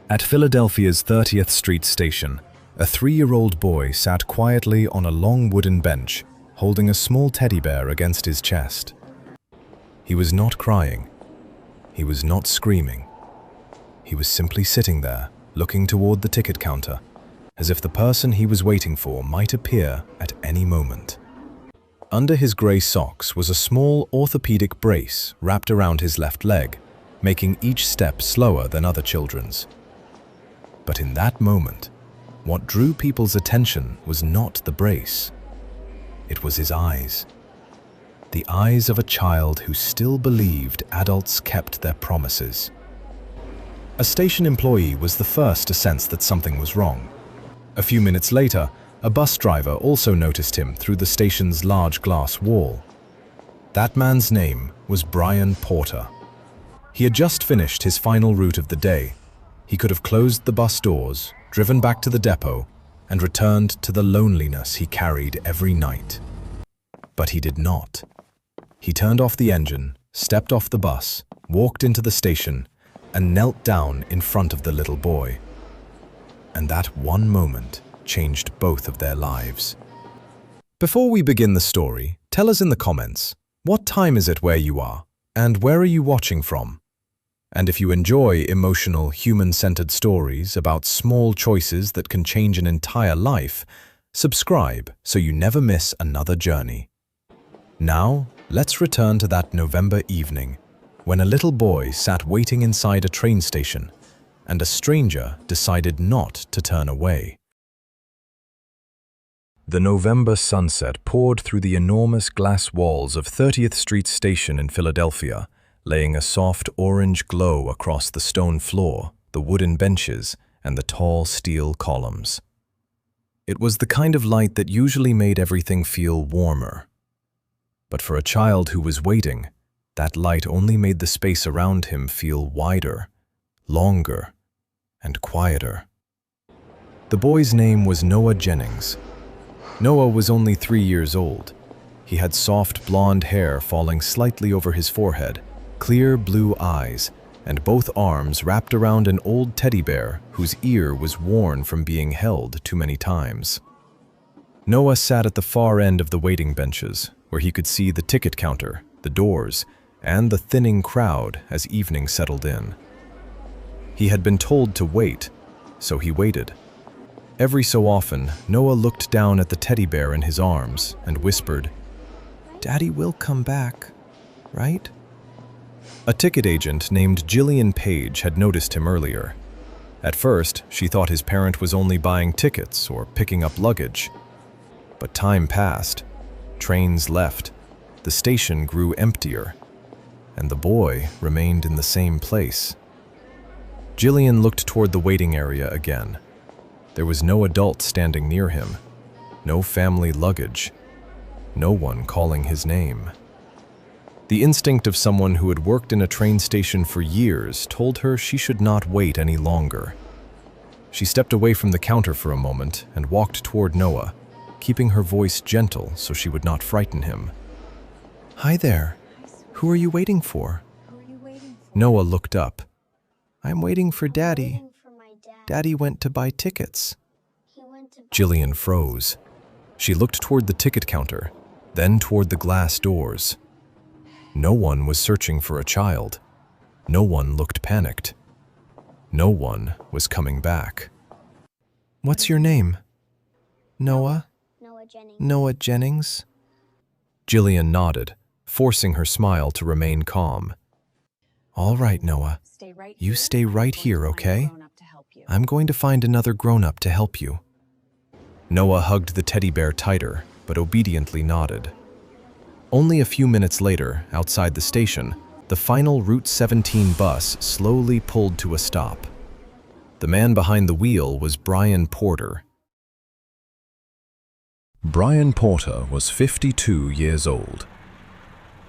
At Philadelphia's 30th Street station, a 3-year-old boy sat quietly on a long wooden bench, holding a small teddy bear against his chest. He was not crying. He was not screaming. He was simply sitting there, looking toward the ticket counter, as if the person he was waiting for might appear at any moment. Under his gray socks was a small orthopedic brace wrapped around his left leg, making each step slower than other children's. But in that moment, what drew people's attention was not the brace. It was his eyes. The eyes of a child who still believed adults kept their promises. A station employee was the first to sense that something was wrong. A few minutes later, a bus driver also noticed him through the station's large glass wall. That man's name was Brian Porter. He had just finished his final route of the day. He could have closed the bus doors, driven back to the depot, and returned to the loneliness he carried every night. But he did not. He turned off the engine, stepped off the bus, walked into the station, and knelt down in front of the little boy. And that one moment changed both of their lives. Before we begin the story, tell us in the comments, what time is it where you are, and where are you watching from? And if you enjoy emotional, human-centered stories about small choices that can change an entire life, subscribe so you never miss another journey. Now, let's return to that November evening when a little boy sat waiting inside a train station and a stranger decided not to turn away. The November sunset poured through the enormous glass walls of 30th Street Station in Philadelphia, laying a soft orange glow across the stone floor, the wooden benches, and the tall steel columns. It was the kind of light that usually made everything feel warmer. But for a child who was waiting, that light only made the space around him feel wider, longer, and quieter. The boy's name was Noah Jennings. Noah was only 3 years old. He had soft blonde hair falling slightly over his forehead, clear blue eyes, and both arms wrapped around an old teddy bear whose ear was worn from being held too many times. Noah sat at the far end of the waiting benches, where he could see the ticket counter, the doors, and the thinning crowd as evening settled in. He had been told to wait, so he waited. Every so often, Noah looked down at the teddy bear in his arms and whispered, "Daddy will come back, right?" A ticket agent named Jillian Page had noticed him earlier. At first, she thought his parent was only buying tickets or picking up luggage. But time passed, trains left, the station grew emptier, and the boy remained in the same place. Jillian looked toward the waiting area again. There was no adult standing near him, no family luggage, no one calling his name. The instinct of someone who had worked in a train station for years told her she should not wait any longer. She stepped away from the counter for a moment and walked toward Noah, keeping her voice gentle so she would not frighten him. "Hi there. Who are you waiting for?" Noah looked up. "I'm waiting for Daddy. Daddy went to buy tickets." Jillian froze. She looked toward the ticket counter, then toward the glass doors. No one was searching for a child. No one looked panicked. No one was coming back. "What's your name?" "Noah." "Noah Jennings." Jillian nodded, forcing her smile to remain calm. "All right, Noah. You stay right here, okay? I'm going to find another grown-up to help you." Noah hugged the teddy bear tighter, but obediently nodded. Only a few minutes later, outside the station, the final Route 17 bus slowly pulled to a stop. The man behind the wheel was Brian Porter. Brian Porter was 52 years old.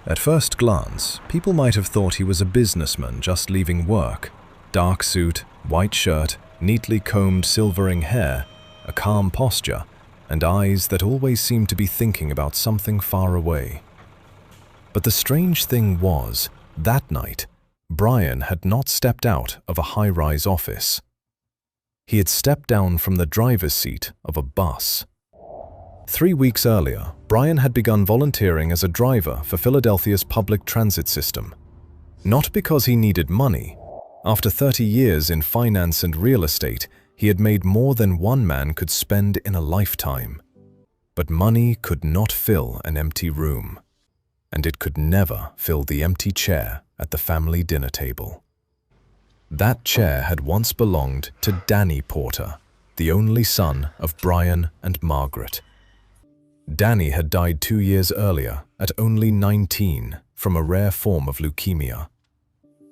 At first glance, people might have thought he was a businessman just leaving work. Dark suit, white shirt, neatly combed silvering hair, a calm posture, and eyes that always seemed to be thinking about something far away. But the strange thing was, that night, Brian had not stepped out of a high-rise office. He had stepped down from the driver's seat of a bus. 3 weeks earlier, Brian had begun volunteering as a driver for Philadelphia's public transit system. Not because he needed money. After 30 years in finance and real estate, he had made more than one man could spend in a lifetime. But money could not fill an empty room, and it could never fill the empty chair at the family dinner table. That chair had once belonged to Danny Porter, the only son of Brian and Margaret. Danny had died 2 years earlier, at only 19, from a rare form of leukemia.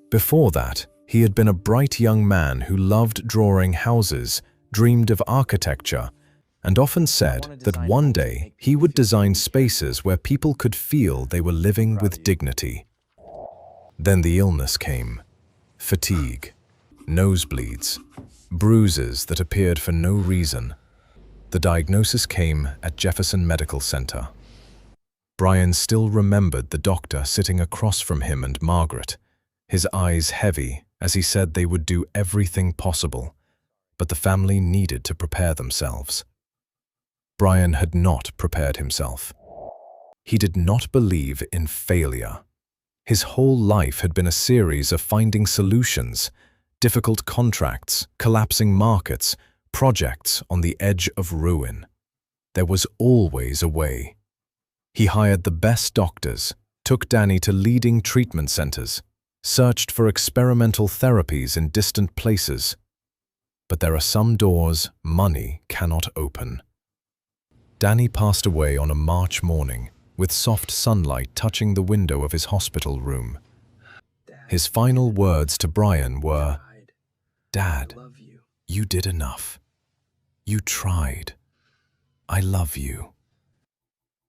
Before that, he had been a bright young man who loved drawing houses, dreamed of architecture, and often said that one day he would design spaces where people could feel they were living with dignity. Then the illness came. Fatigue, nosebleeds, bruises that appeared for no reason. The diagnosis came at Jefferson Medical Center. Brian still remembered the doctor sitting across from him and Margaret, his eyes heavy as he said they would do everything possible, but the family needed to prepare themselves. Brian had not prepared himself. He did not believe in failure. His whole life had been a series of finding solutions, difficult contracts, collapsing markets, projects on the edge of ruin. There was always a way. He hired the best doctors, took Danny to leading treatment centers, searched for experimental therapies in distant places. But there are some doors money cannot open. Danny passed away on a March morning, with soft sunlight touching the window of his hospital room. His final words to Brian were, "Dad, you did enough. You tried. I love you."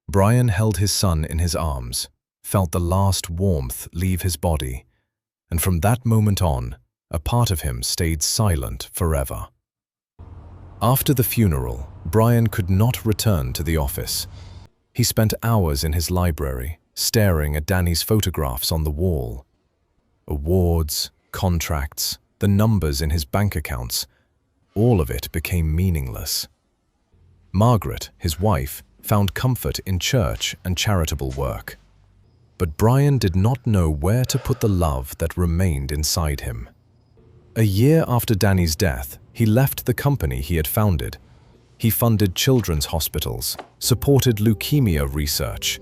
Brian held his son in his arms, felt the last warmth leave his body, and from that moment on, a part of him stayed silent forever. After the funeral, Brian could not return to the office. He spent hours in his library, staring at Danny's photographs on the wall. Awards, contracts, the numbers in his bank accounts, all of it became meaningless. Margaret, his wife, found comfort in church and charitable work. But Brian did not know where to put the love that remained inside him. A year after Danny's death, he left the company he had founded. He funded children's hospitals, supported leukemia research,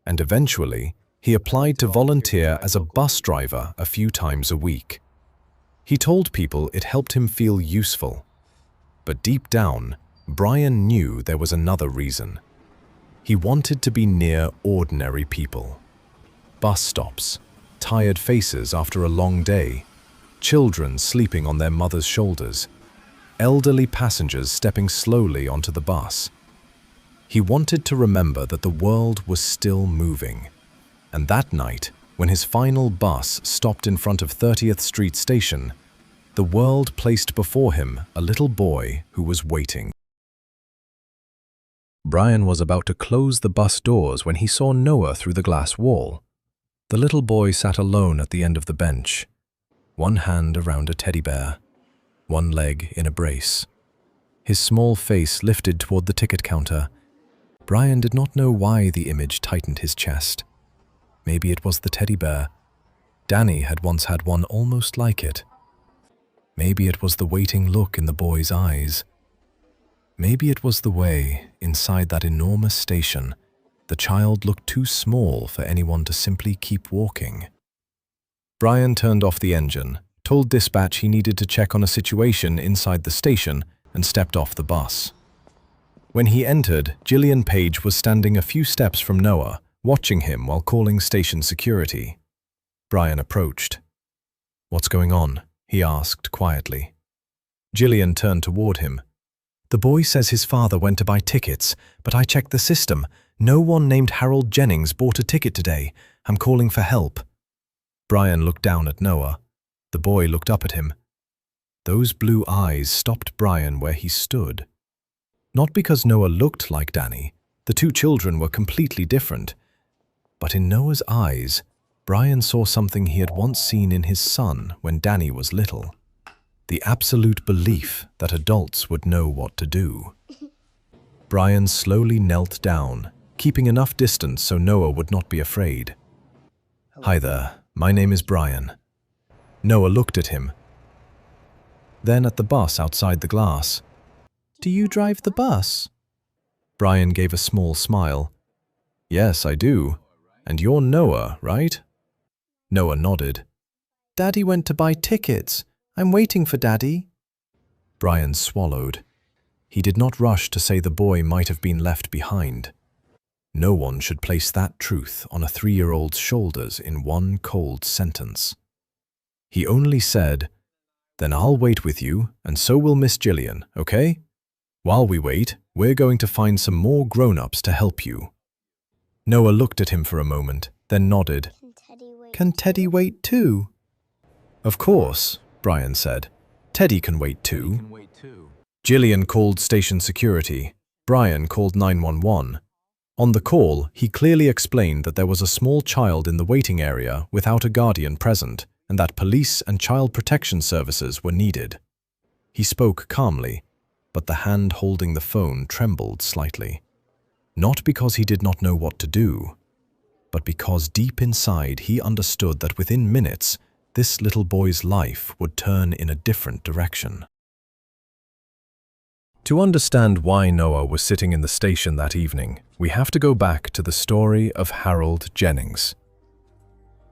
and eventually, he applied to volunteer as a bus driver a few times a week. He told people it helped him feel useful. But deep down, Brian knew there was another reason. He wanted to be near ordinary people. Bus stops, tired faces after a long day, children sleeping on their mother's shoulders, elderly passengers stepping slowly onto the bus. He wanted to remember that the world was still moving. And that night, when his final bus stopped in front of 30th Street Station, the world placed before him a little boy who was waiting. Brian was about to close the bus doors when he saw Noah through the glass wall. The little boy sat alone at the end of the bench, one hand around a teddy bear, one leg in a brace. His small face lifted toward the ticket counter. Brian did not know why the image tightened his chest. Maybe it was the teddy bear. Danny had once had one almost like it. Maybe it was the waiting look in the boy's eyes. Maybe it was the way, inside that enormous station, the child looked too small for anyone to simply keep walking. Brian turned off the engine, told dispatch he needed to check on a situation inside the station, and stepped off the bus. When he entered, Gillian Page was standing a few steps from Noah, watching him while calling station security. Brian approached. "What's going on?" he asked quietly. Gillian turned toward him. "The boy says his father went to buy tickets, but I checked the system. No one named Harold Jennings bought a ticket today. I'm calling for help." Brian looked down at Noah. The boy looked up at him. Those blue eyes stopped Brian where he stood. Not because Noah looked like Danny. The two children were completely different. But in Noah's eyes, Brian saw something he had once seen in his son when Danny was little. the absolute belief that adults would know what to do. Brian slowly knelt down, keeping enough distance so Noah would not be afraid. "Hi there, my name is Brian." Noah looked at him, then at the bus outside the glass. "Do you drive the bus?" Brian gave a small smile. "Yes, I do. And you're Noah, right?" Noah nodded. "Daddy went to buy tickets. I'm waiting for Daddy." Brian swallowed. He did not rush to say the boy might have been left behind. No one should place that truth on a 3-year-old's shoulders in one cold sentence. He only said, "Then I'll wait with you, and so will Miss Gillian, okay? While we wait, we're going to find some more grown-ups to help you." Noah looked at him for a moment, then nodded. "Can Teddy wait too?" "Of course," Brian said. "Teddy can wait too." Gillian called station security. Brian called 911. On the call, he clearly explained that there was a small child in the waiting area without a guardian present, and that police and child protection services were needed. He spoke calmly, but the hand holding the phone trembled slightly. Not because he did not know what to do, but because deep inside he understood that within minutes, this little boy's life would turn in a different direction. To understand why Noah was sitting in the station that evening, we have to go back to the story of Harold Jennings.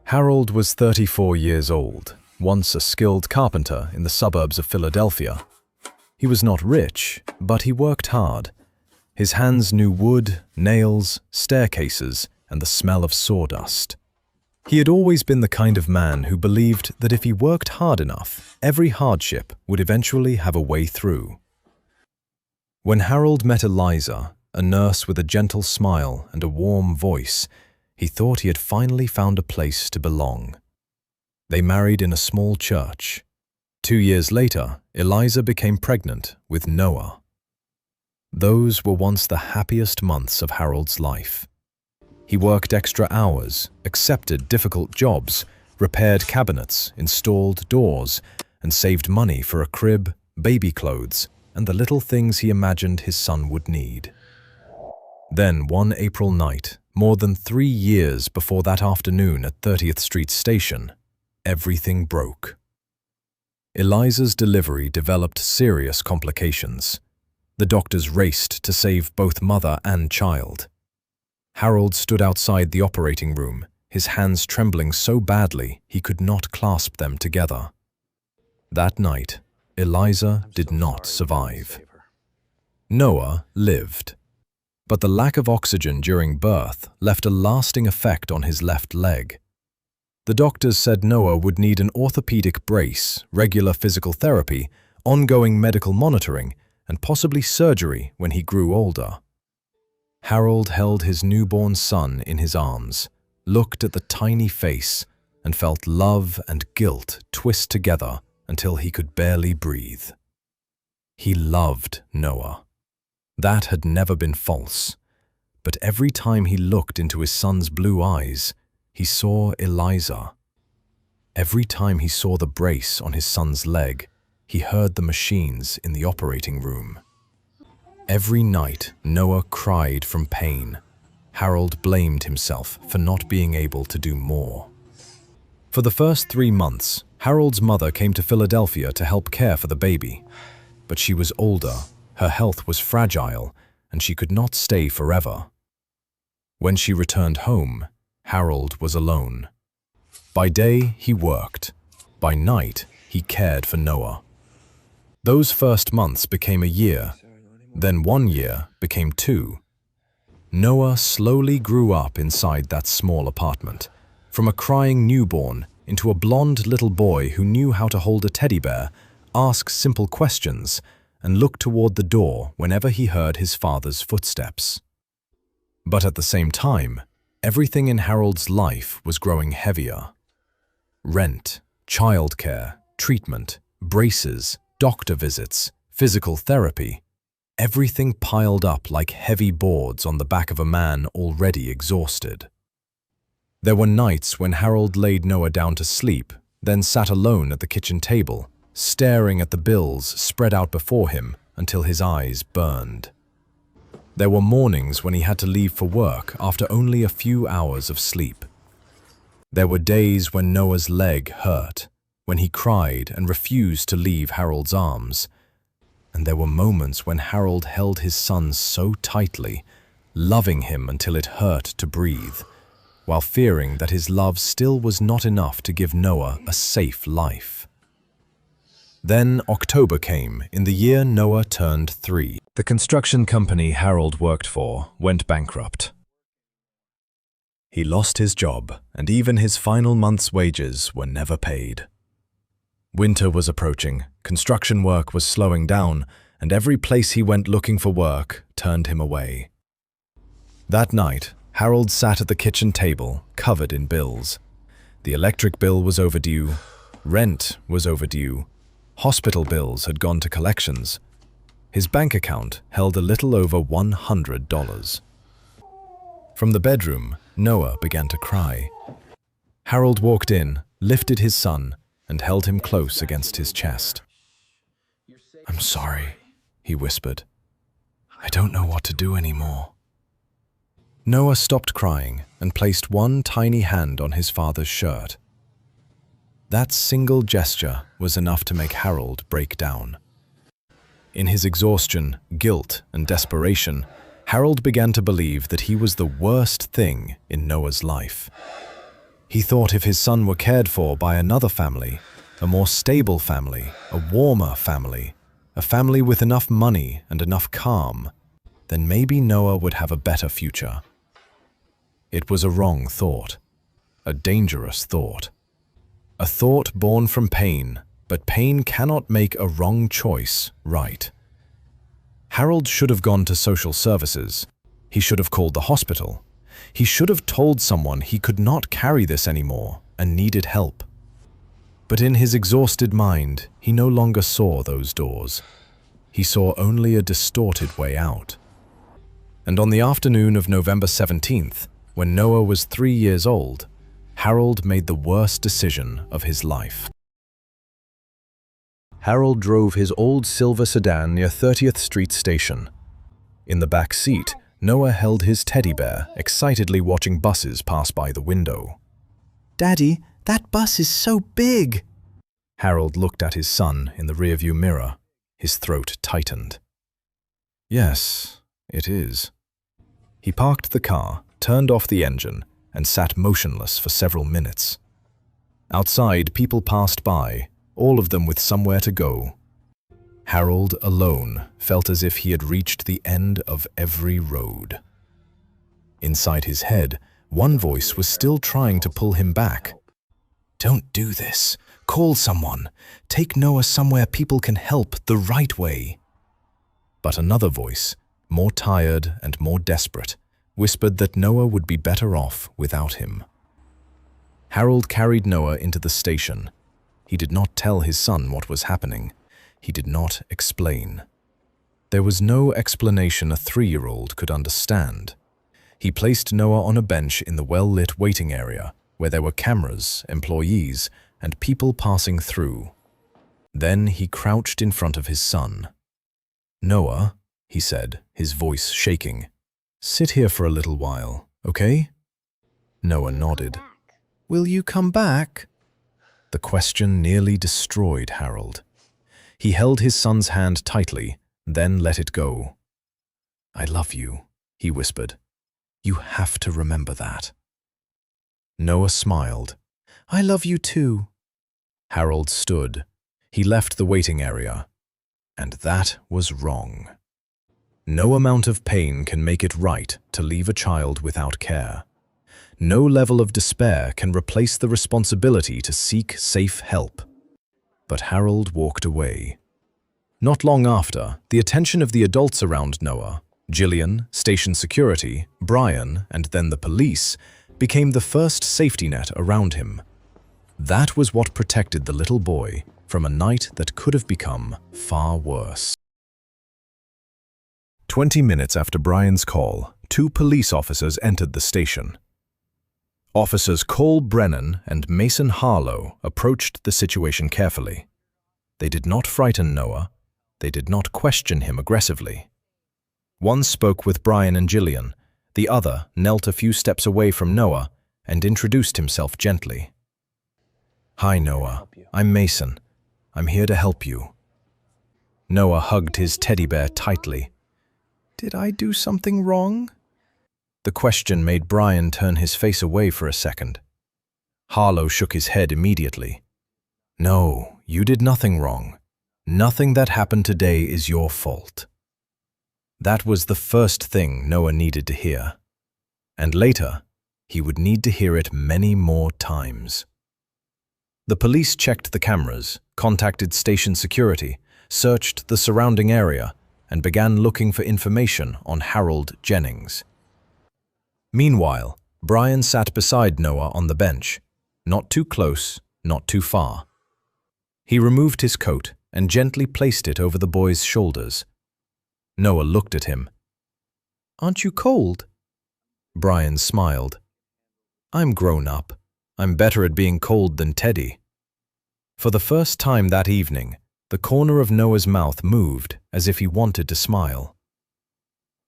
Harold was 34 years old, once a skilled carpenter in the suburbs of Philadelphia. He was not rich, but he worked hard. His hands knew wood, nails, staircases, and the smell of sawdust. He had always been the kind of man who believed that if he worked hard enough, every hardship would eventually have a way through. When Harold met Eliza, a nurse with a gentle smile and a warm voice, he thought he had finally found a place to belong. They married in a small church. 2 years later, Eliza became pregnant with Noah. Those were once the happiest months of Harold's life. He worked extra hours, accepted difficult jobs, repaired cabinets, installed doors, and saved money for a crib, baby clothes, and the little things he imagined his son would need. Then, one April night, more than 3 years before that afternoon at 30th Street Station, everything broke. Eliza's delivery developed serious complications. The doctors raced to save both mother and child. Harold stood outside the operating room, his hands trembling so badly he could not clasp them together. That night, Eliza did not survive. Noah lived, but the lack of oxygen during birth left a lasting effect on his left leg. The doctors said Noah would need an orthopedic brace, regular physical therapy, ongoing medical monitoring, and possibly surgery when he grew older. Harold held his newborn son in his arms, looked at the tiny face, and felt love and guilt twist together until he could barely breathe. He loved Noah. That had never been false. But every time he looked into his son's blue eyes, he saw Eliza. Every time he saw the brace on his son's leg, he heard the machines in the operating room. Every night, Noah cried from pain. Harold blamed himself for not being able to do more. For the first 3 months, Harold's mother came to Philadelphia to help care for the baby. But she was older, her health was fragile, and she could not stay forever. When she returned home, Harold was alone. By day, he worked. By night, he cared for Noah. Those first months became a year. Then 1 year became 2. Noah slowly grew up inside that small apartment, from a crying newborn into a blonde little boy who knew how to hold a teddy bear, ask simple questions, and look toward the door whenever he heard his father's footsteps. But at the same time, everything in Harold's life was growing heavier. Rent, childcare, treatment, braces, doctor visits, physical therapy. Everything piled up like heavy boards on the back of a man already exhausted. There were nights when Harold laid Noah down to sleep, then sat alone at the kitchen table, staring at the bills spread out before him until his eyes burned. There were mornings when he had to leave for work after only a few hours of sleep. There were days when Noah's leg hurt, when he cried and refused to leave Harold's arms. And there were moments when Harold held his son so tightly, loving him until it hurt to breathe, while fearing that his love still was not enough to give Noah a safe life. Then October came, in the year Noah turned 3. The construction company Harold worked for went bankrupt. He lost his job, and even his final month's wages were never paid. Winter was approaching, construction work was slowing down, and every place he went looking for work turned him away. That night, Harold sat at the kitchen table, covered in bills. The electric bill was overdue, rent was overdue, hospital bills had gone to collections. His bank account held a little over $100. From the bedroom, Noah began to cry. Harold walked in, lifted his son, and held him close against his chest. "I'm sorry," he whispered. "I don't know what to do anymore." Noah stopped crying and placed one tiny hand on his father's shirt. That single gesture was enough to make Harold break down. In his exhaustion, guilt, and desperation, Harold began to believe that he was the worst thing in Noah's life. He thought if his son were cared for by another family, a more stable family, a warmer family, a family with enough money and enough calm, then maybe Noah would have a better future. It was a wrong thought, a dangerous thought. A thought born from pain, but pain cannot make a wrong choice right. Harold should have gone to social services. He should have called the hospital. He should have told someone he could not carry this anymore and needed help. But in his exhausted mind, he no longer saw those doors. He saw only a distorted way out. And on the afternoon of November 17th, when Noah was 3 years old, Harold made the worst decision of his life. Harold drove his old silver sedan near 30th Street Station. In the back seat, Noah held his teddy bear, excitedly watching buses pass by the window. "Daddy, that bus is so big!" Harold looked at his son in the rearview mirror. His throat tightened. "Yes, it is." He parked the car, turned off the engine, and sat motionless for several minutes. Outside, people passed by, all of them with somewhere to go. Harold, alone, felt as if he had reached the end of every road. Inside his head, one voice was still trying to pull him back. "Don't do this. Call someone. Take Noah somewhere people can help the right way." But another voice, more tired and more desperate, whispered that Noah would be better off without him. Harold carried Noah into the station. He did not tell his son what was happening. He did not explain. There was no explanation a 3-year-old could understand. He placed Noah on a bench in the well-lit waiting area, where there were cameras, employees, and people passing through. Then he crouched in front of his son. "Noah," he said, his voice shaking, "sit here for a little while, okay?" Noah nodded. "Will you come back?" The question nearly destroyed Harold. He held his son's hand tightly, then let it go. "I love you," he whispered. "You have to remember that." Noah smiled. "I love you too." Harold stood. He left the waiting area. And that was wrong. No amount of pain can make it right to leave a child without care. No level of despair can replace the responsibility to seek safe help. But Harold walked away. Not long after, the attention of the adults around Noah, Gillian, station security, Brian, and then the police, became the first safety net around him. That was what protected the little boy from a night that could have become far worse. 20 minutes after Brian's call, 2 police officers entered the station. Officers Cole Brennan and Mason Harlow approached the situation carefully. They did not frighten Noah. They did not question him aggressively. One spoke with Brian and Gillian. The other knelt a few steps away from Noah and introduced himself gently. "Hi, Noah. I'm Mason. I'm here to help you." Noah hugged his teddy bear tightly. "Did I do something wrong?" The question made Brian turn his face away for a second. Harlow shook his head immediately. "No, you did nothing wrong. Nothing that happened today is your fault." That was the first thing Noah needed to hear. And later, he would need to hear it many more times. The police checked the cameras, contacted station security, searched the surrounding area, and began looking for information on Harold Jennings. Meanwhile, Brian sat beside Noah on the bench, not too close, not too far. He removed his coat and gently placed it over the boy's shoulders. Noah looked at him. "Aren't you cold?" Brian smiled. "I'm grown up. I'm better at being cold than Teddy." For the first time that evening, the corner of Noah's mouth moved as if he wanted to smile.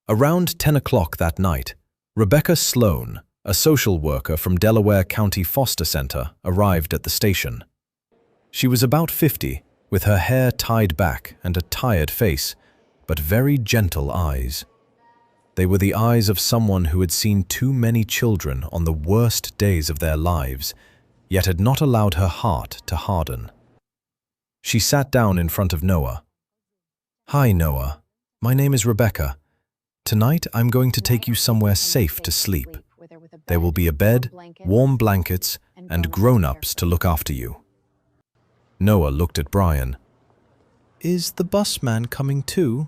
Around 10 o'clock that night, Rebecca Sloan, a social worker from Delaware County Foster Center, arrived at the station. She was about 50, with her hair tied back and a tired face, but very gentle eyes. They were the eyes of someone who had seen too many children on the worst days of their lives, yet had not allowed her heart to harden. She sat down in front of Noah. "Hi, Noah. My name is Rebecca. Tonight I'm going to take you somewhere safe to sleep. There will be a bed, warm blankets, and grown-ups to look after you." Noah looked at Brian. "Is the bus man coming too?"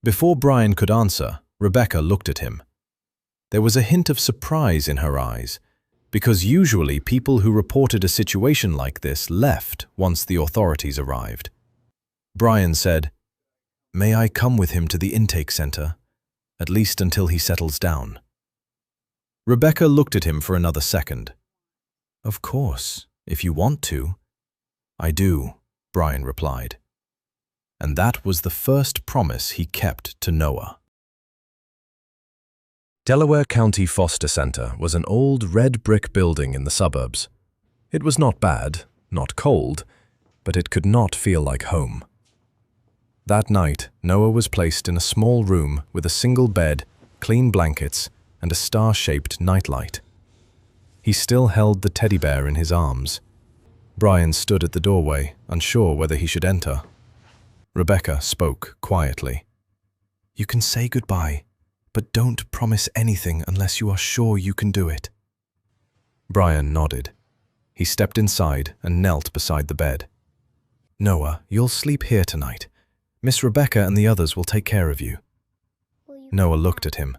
Before Brian could answer, Rebecca looked at him. There was a hint of surprise in her eyes, because usually people who reported a situation like this left once the authorities arrived. Brian said, "May I come with him to the intake center, at least until he settles down?" Rebecca looked at him for another second. "Of course, if you want to." "I do," Brian replied. And that was the first promise he kept to Noah. Delaware County Foster Center was an old red brick building in the suburbs. It was not bad, not cold, but it could not feel like home. That night, Noah was placed in a small room with a single bed, clean blankets, and a star-shaped nightlight. He still held the teddy bear in his arms. Brian stood at the doorway, unsure whether he should enter. Rebecca spoke quietly. "You can say goodbye, but don't promise anything unless you are sure you can do it." Brian nodded. He stepped inside and knelt beside the bed. "Noah, you'll sleep here tonight. Miss Rebecca and the others will take care of you." Noah looked at him.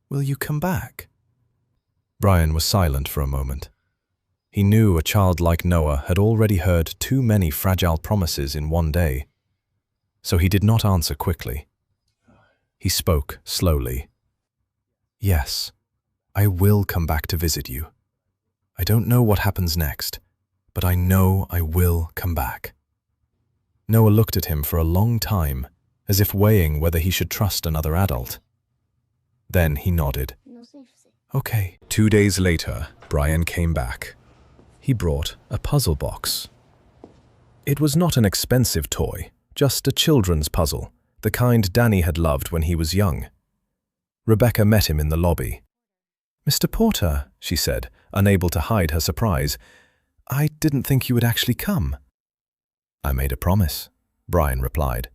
"Will you come back?" Brian was silent for a moment. He knew a child like Noah had already heard too many fragile promises in one day. So he did not answer quickly. He spoke slowly. "Yes, I will come back to visit you. I don't know what happens next, but I know I will come back." Noah looked at him for a long time, as if weighing whether he should trust another adult. Then he nodded. "Okay." 2 days later, Brian came back. He brought a puzzle box. It was not an expensive toy, just a children's puzzle, the kind Danny had loved when he was young. Rebecca met him in the lobby. "Mr. Porter," she said, unable to hide her surprise, "I didn't think you would actually come." "I made a promise," Brian replied.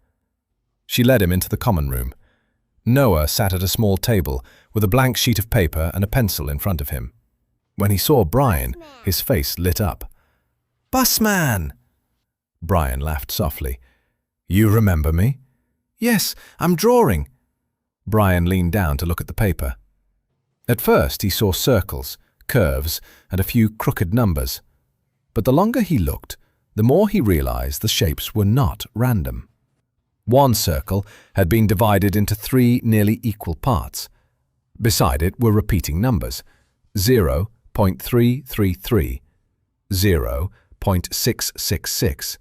She led him into the common room. Noah sat at a small table with a blank sheet of paper and a pencil in front of him. When he saw Brian, his face lit up. "Busman!" Brian laughed softly. "You remember me?" "Yes, I'm drawing." Brian leaned down to look at the paper. At first he saw circles, curves, and a few crooked numbers. But the longer he looked, the more he realized the shapes were not random. One circle had been divided into 3 nearly equal parts. Beside it were repeating numbers: 0.333, 0.666,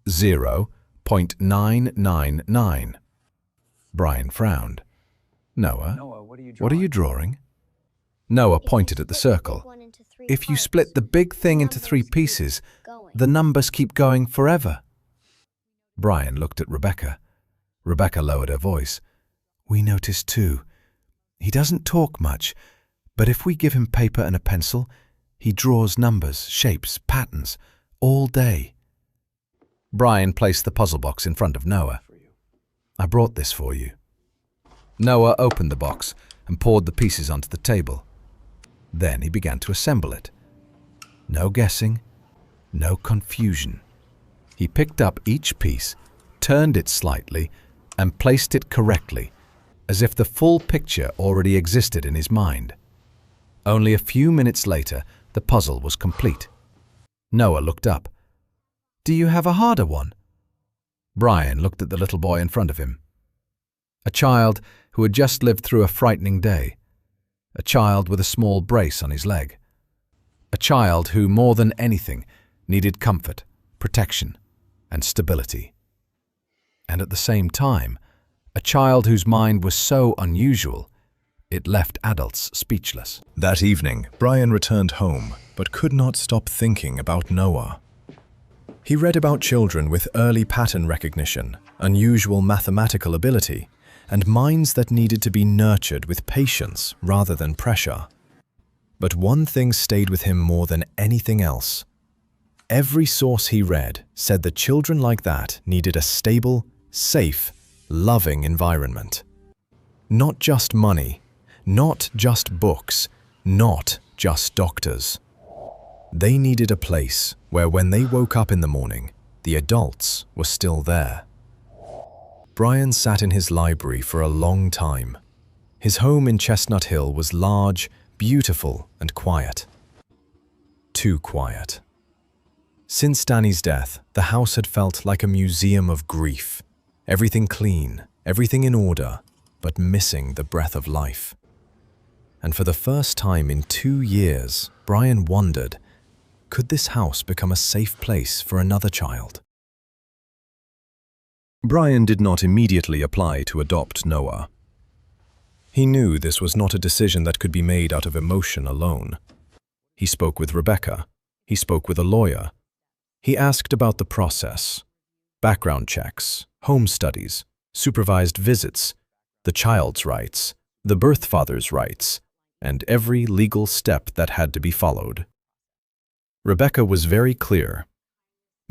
0.999. Brian frowned. Noah, what are you drawing? Noah pointed at the circle. If you split the big thing into 3 pieces, the numbers keep going forever. Brian looked at Rebecca. Rebecca lowered her voice. We noticed too. He doesn't talk much, but if we give him paper and a pencil, he draws numbers, shapes, patterns, all day. Brian placed the puzzle box in front of Noah. I brought this for you. Noah opened the box and poured the pieces onto the table. Then he began to assemble it. No guessing, no confusion. He picked up each piece, turned it slightly, and placed it correctly, as if the full picture already existed in his mind. Only a few minutes later, the puzzle was complete. Noah looked up. Do you have a harder one? Brian looked at the little boy in front of him. A child who had just lived through a frightening day. A child with a small brace on his leg. A child who, more than anything, needed comfort, protection, and stability. And at the same time, a child whose mind was so unusual, it left adults speechless. That evening, Brian returned home, but could not stop thinking about Noah. He read about children with early pattern recognition, unusual mathematical ability, and minds that needed to be nurtured with patience rather than pressure. But one thing stayed with him more than anything else. Every source he read said that children like that needed a stable, safe, loving environment. Not just money, not just books, not just doctors. They needed a place where when they woke up in the morning, the adults were still there. Brian sat in his library for a long time. His home in Chestnut Hill was large, beautiful, and quiet. Too quiet. Since Danny's death, the house had felt like a museum of grief. Everything clean, everything in order, but missing the breath of life. And for the first time in 2 years, Brian wondered, could this house become a safe place for another child? Brian did not immediately apply to adopt Noah. He knew this was not a decision that could be made out of emotion alone. He spoke with Rebecca. He spoke with a lawyer. He asked about the process, background checks, home studies, supervised visits, the child's rights, the birth father's rights, and every legal step that had to be followed. Rebecca was very clear.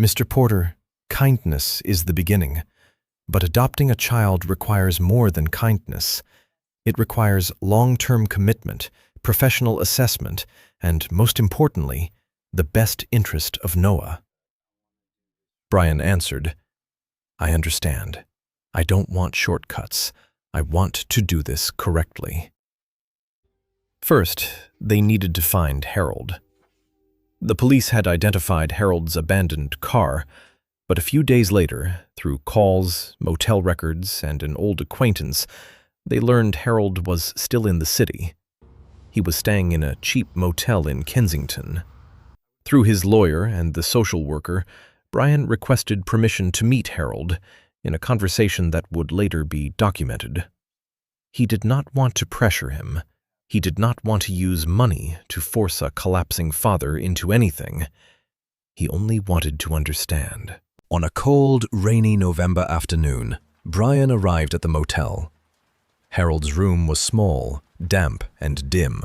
Mr. Porter, kindness is the beginning, but adopting a child requires more than kindness. It requires long-term commitment, professional assessment, and, most importantly, the best interest of Noah. Brian answered, I understand. I don't want shortcuts. I want to do this correctly. First, they needed to find Harold. The police had identified Harold's abandoned car, but a few days later, through calls, motel records, and an old acquaintance, they learned Harold was still in the city. He was staying in a cheap motel in Kensington. Through his lawyer and the social worker, Brian requested permission to meet Harold in a conversation that would later be documented. He did not want to pressure him. He did not want to use money to force a collapsing father into anything. He only wanted to understand. On a cold, rainy November afternoon, Brian arrived at the motel. Harold's room was small, damp, and dim.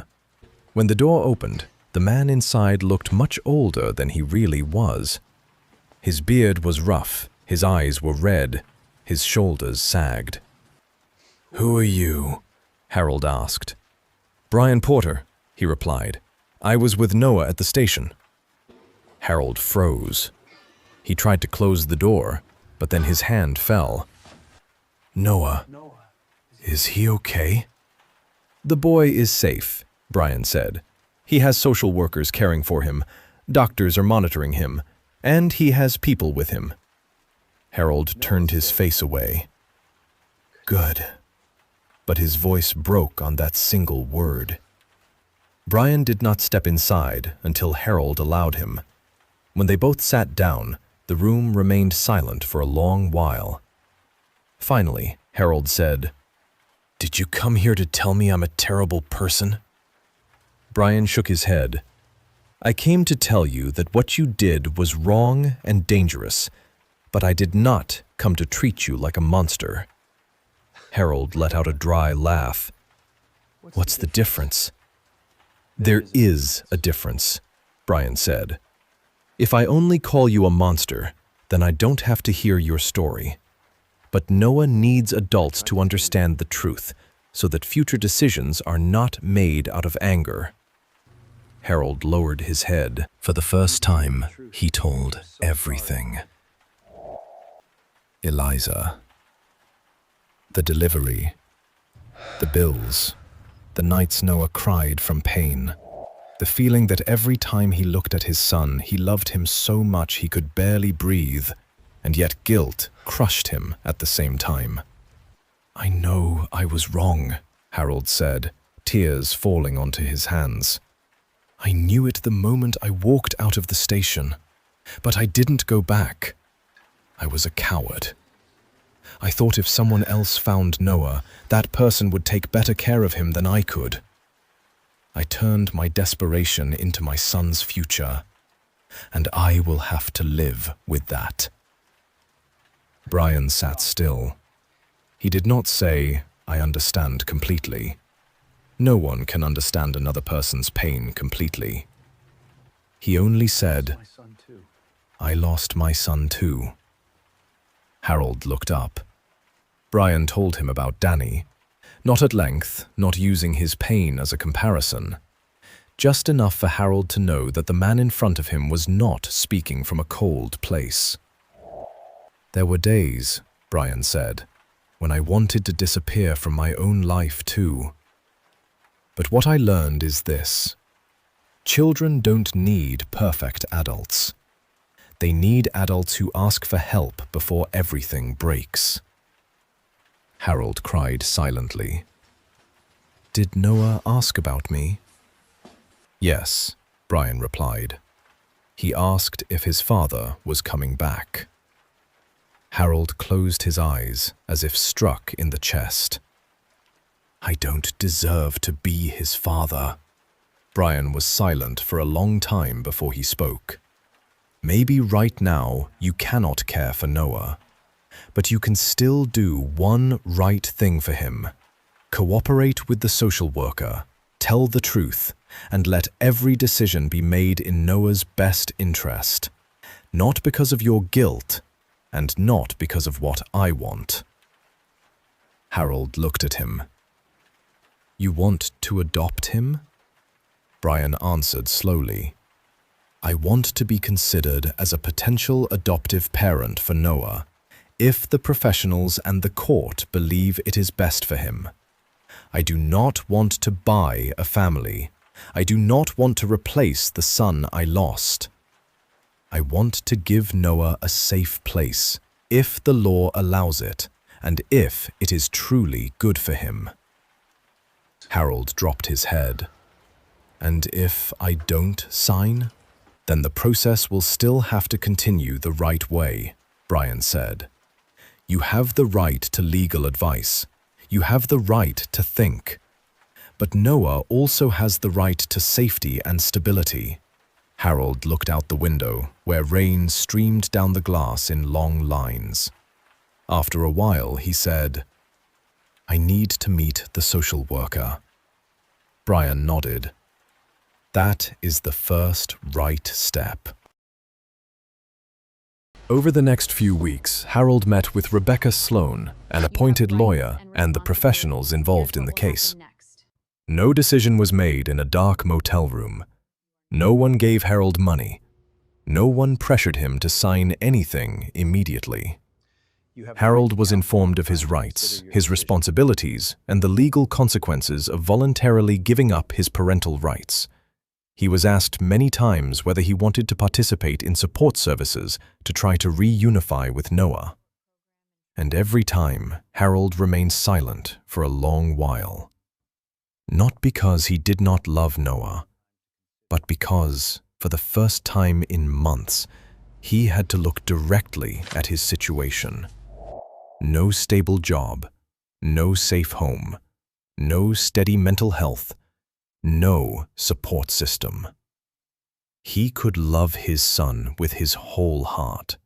When the door opened, the man inside looked much older than he really was. His beard was rough, his eyes were red, his shoulders sagged. "Who are you?" Harold asked. "Brian Porter," he replied. "I was with Noah at the station." Harold froze. He tried to close the door, but then his hand fell. "Noah, is he okay?" "The boy is safe," Brian said. "He has social workers caring for him, doctors are monitoring him, and he has people with him." Harold turned his face away. "Good." But his voice broke on that single word. Brian did not step inside until Harold allowed him. When they both sat down, The room remained silent for a long while. Finally, Harold said, "Did you come here to tell me I'm a terrible person?" Brian shook his head. "I came to tell you that what you did was wrong and dangerous, but I did not come to treat you like a monster." Harold let out a dry laugh. "What's the difference?" "There is a difference," Brian said. "If I only call you a monster, then I don't have to hear your story. But Noah needs adults to understand the truth, so that future decisions are not made out of anger." Harold lowered his head. For the first time, he told everything. Eliza. The delivery. The bills. The nights Noah cried from pain. The feeling that every time he looked at his son, he loved him so much he could barely breathe, and yet guilt crushed him at the same time. "I know I was wrong," Harold said, tears falling onto his hands. "I knew it the moment I walked out of the station, but I didn't go back. I was a coward. I thought if someone else found Noah, that person would take better care of him than I could. I turned my desperation into my son's future, and I will have to live with that." Brian sat still. He did not say, "I understand completely." No one can understand another person's pain completely. He only said, "I lost my son too." Harold looked up. Brian told him about Danny, not at length, not using his pain as a comparison, just enough for Harold to know that the man in front of him was not speaking from a cold place. "There were days," Brian said, "when I wanted to disappear from my own life too. But what I learned is this: children don't need perfect adults. They need adults who ask for help before everything breaks." Harold cried silently. "Did Noah ask about me?" "Yes," Brian replied. "He asked if his father was coming back." Harold closed his eyes as if struck in the chest. "I don't deserve to be his father." Brian was silent for a long time before he spoke. "Maybe right now you cannot care for Noah, but you can still do one right thing for him. Cooperate with the social worker, tell the truth, and let every decision be made in Noah's best interest, not because of your guilt, and not because of what I want." Harold looked at him. "You want to adopt him?" Brian answered slowly. "I want to be considered as a potential adoptive parent for Noah, if the professionals and the court believe it is best for him. I do not want to buy a family. I do not want to replace the son I lost. I want to give Noah a safe place, if the law allows it, and if it is truly good for him." Harold dropped his head. "And if I don't sign? Then the process will still have to continue the right way," Brian said. "You have the right to legal advice. You have the right to think. But Noah also has the right to safety and stability." Harold looked out the window, where rain streamed down the glass in long lines. After a while, he said, "I need to meet the social worker." Brian nodded. "That is the first right step." Over the next few weeks, Harold met with Rebecca Sloan, an appointed lawyer, and the professionals involved in the case. No decision was made in a dark motel room. No one gave Harold money. No one pressured him to sign anything immediately. Harold was informed of his rights, his responsibilities, and the legal consequences of voluntarily giving up his parental rights. He was asked many times whether he wanted to participate in support services to try to reunify with Noah. And every time, Harold remained silent for a long while. Not because he did not love Noah, but because, for the first time in months, He had to look directly at his situation. No stable job, no safe home, no steady mental health, no support system. He could love his son with his whole heart.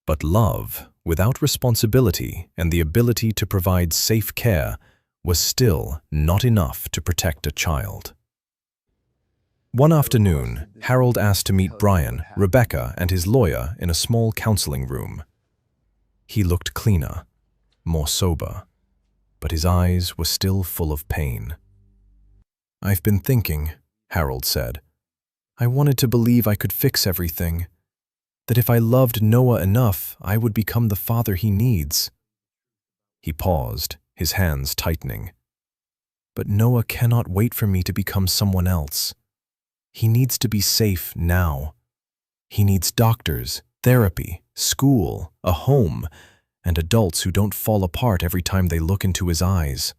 But love, without responsibility and the ability to provide safe care, was still not enough to protect a child. One afternoon, Harold asked to meet Brian, Rebecca, and his lawyer in a small counseling room. He looked cleaner, more sober, but his eyes were still full of pain. "I've been thinking," Harold said. "I wanted to believe I could fix everything, that if I loved Noah enough, I would become the father he needs." He paused, his hands tightening. "But Noah cannot wait for me to become someone else. He needs to be safe now. He needs doctors, therapy, school, a home, and adults who don't fall apart every time they look into his eyes."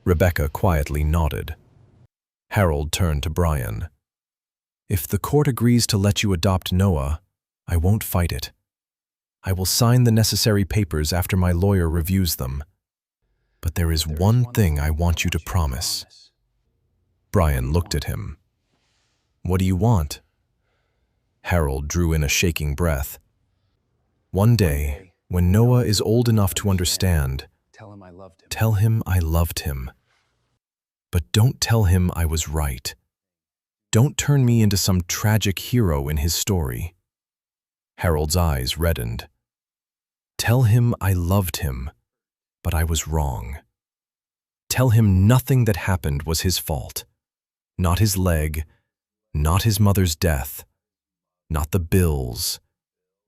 Rebecca quietly nodded. Harold turned to Brian. "If the court agrees to let you adopt Noah, I won't fight it. I will sign the necessary papers after my lawyer reviews them. But there is one thing I want you to promise." Brian looked at him. "What do you want?" Harold drew in a shaking breath. "One day, when Noah is old enough to understand, tell him I loved him. But don't tell him I was right. Don't turn me into some tragic hero in his story." Harold's eyes reddened. "Tell him I loved him, but I was wrong. Tell him nothing that happened was his fault. Not his leg, not his mother's death, not the bills,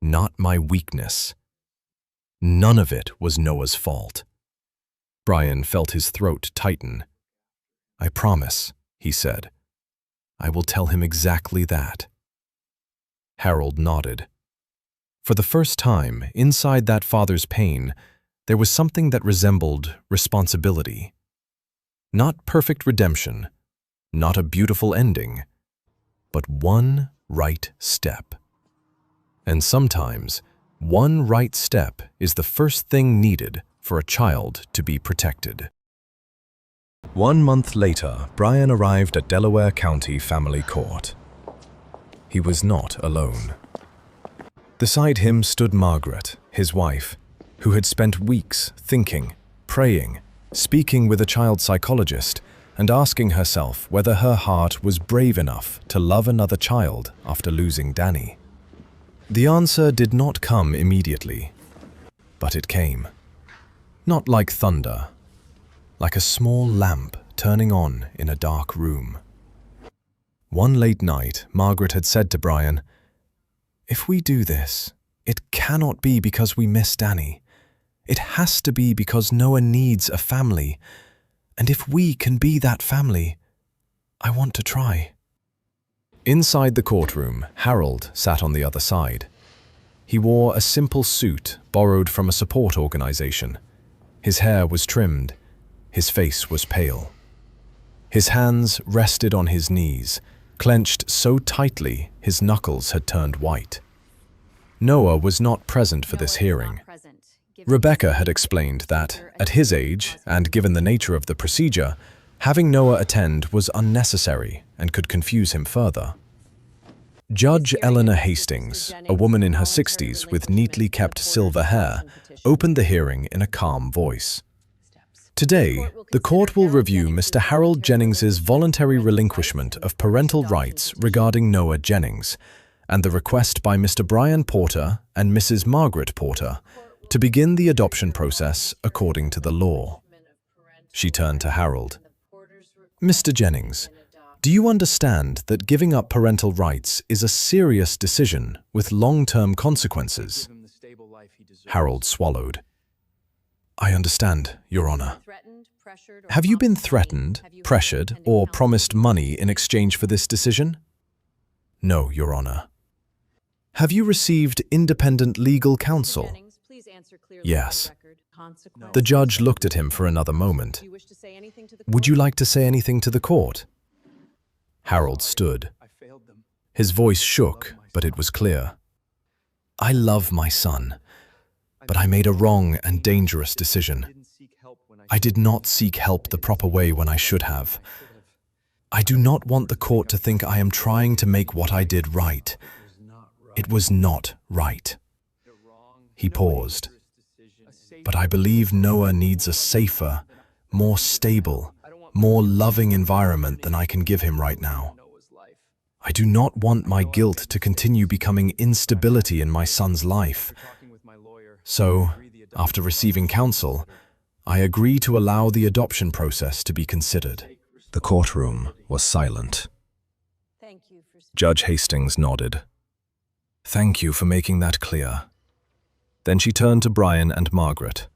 not my weakness. None of it was Noah's fault." Brian felt his throat tighten. "I promise," he said. "I will tell him exactly that." Harold nodded. For the first time, inside that father's pain, there was something that resembled responsibility. Not perfect redemption, not a beautiful ending, but one right step. And sometimes, one right step is the first thing needed for a child to be protected. 1 month later, Brian arrived at Delaware County Family Court. He was not alone. Beside him stood Margaret, his wife, who had spent weeks thinking, praying, speaking with a child psychologist, and asking herself whether her heart was brave enough to love another child after losing Danny. The answer did not come immediately, but it came. Not like thunder, like a small lamp turning on in a dark room. One late night, Margaret had said to Brian, "If we do this, it cannot be because we miss Danny. It has to be because Noah needs a family. And if we can be that family, I want to try." Inside the courtroom, Harold sat on the other side. He wore a simple suit borrowed from a support organization. His hair was trimmed. His face was pale. His hands rested on his knees, clenched so tightly his knuckles had turned white. Noah was not present for this hearing. Rebecca had explained that, at his age, and given the nature of the procedure, having Noah attend was unnecessary and could confuse him further. Judge Eleanor Hastings, a woman in her 60s with neatly kept silver hair, opened the hearing in a calm voice. "Today, the court will review Mr. Harold Jennings's voluntary relinquishment of parental rights regarding Noah Jennings, and the request by Mr. Brian Porter and Mrs. Margaret Porter to begin the adoption process according to the law." She turned to Harold. "Mr. Jennings, do you understand that giving up parental rights is a serious decision with long-term consequences?" Harold swallowed. "I understand, Your Honor." "Have you been threatened, pressured, or promised money in exchange for this decision?" "No, Your Honor." "Have you received independent legal counsel?" "Yes." The judge looked at him for another moment. "Would you like to say anything to the court?" Harold stood. His voice shook, but it was clear. I love my son, but I made a wrong and dangerous decision. I did not seek help the proper way when I should have. I do not want the court to think I am trying to make what I did right. It was not right. He paused. But I believe Noah needs a safer, more stable, more loving environment than I can give him right now. I do not want my guilt to continue becoming instability in my son's life. So, after receiving counsel, I agree to allow the adoption process to be considered. The courtroom was silent. Judge Hastings nodded. Thank you for making that clear. Then she turned to Brian and Margaret.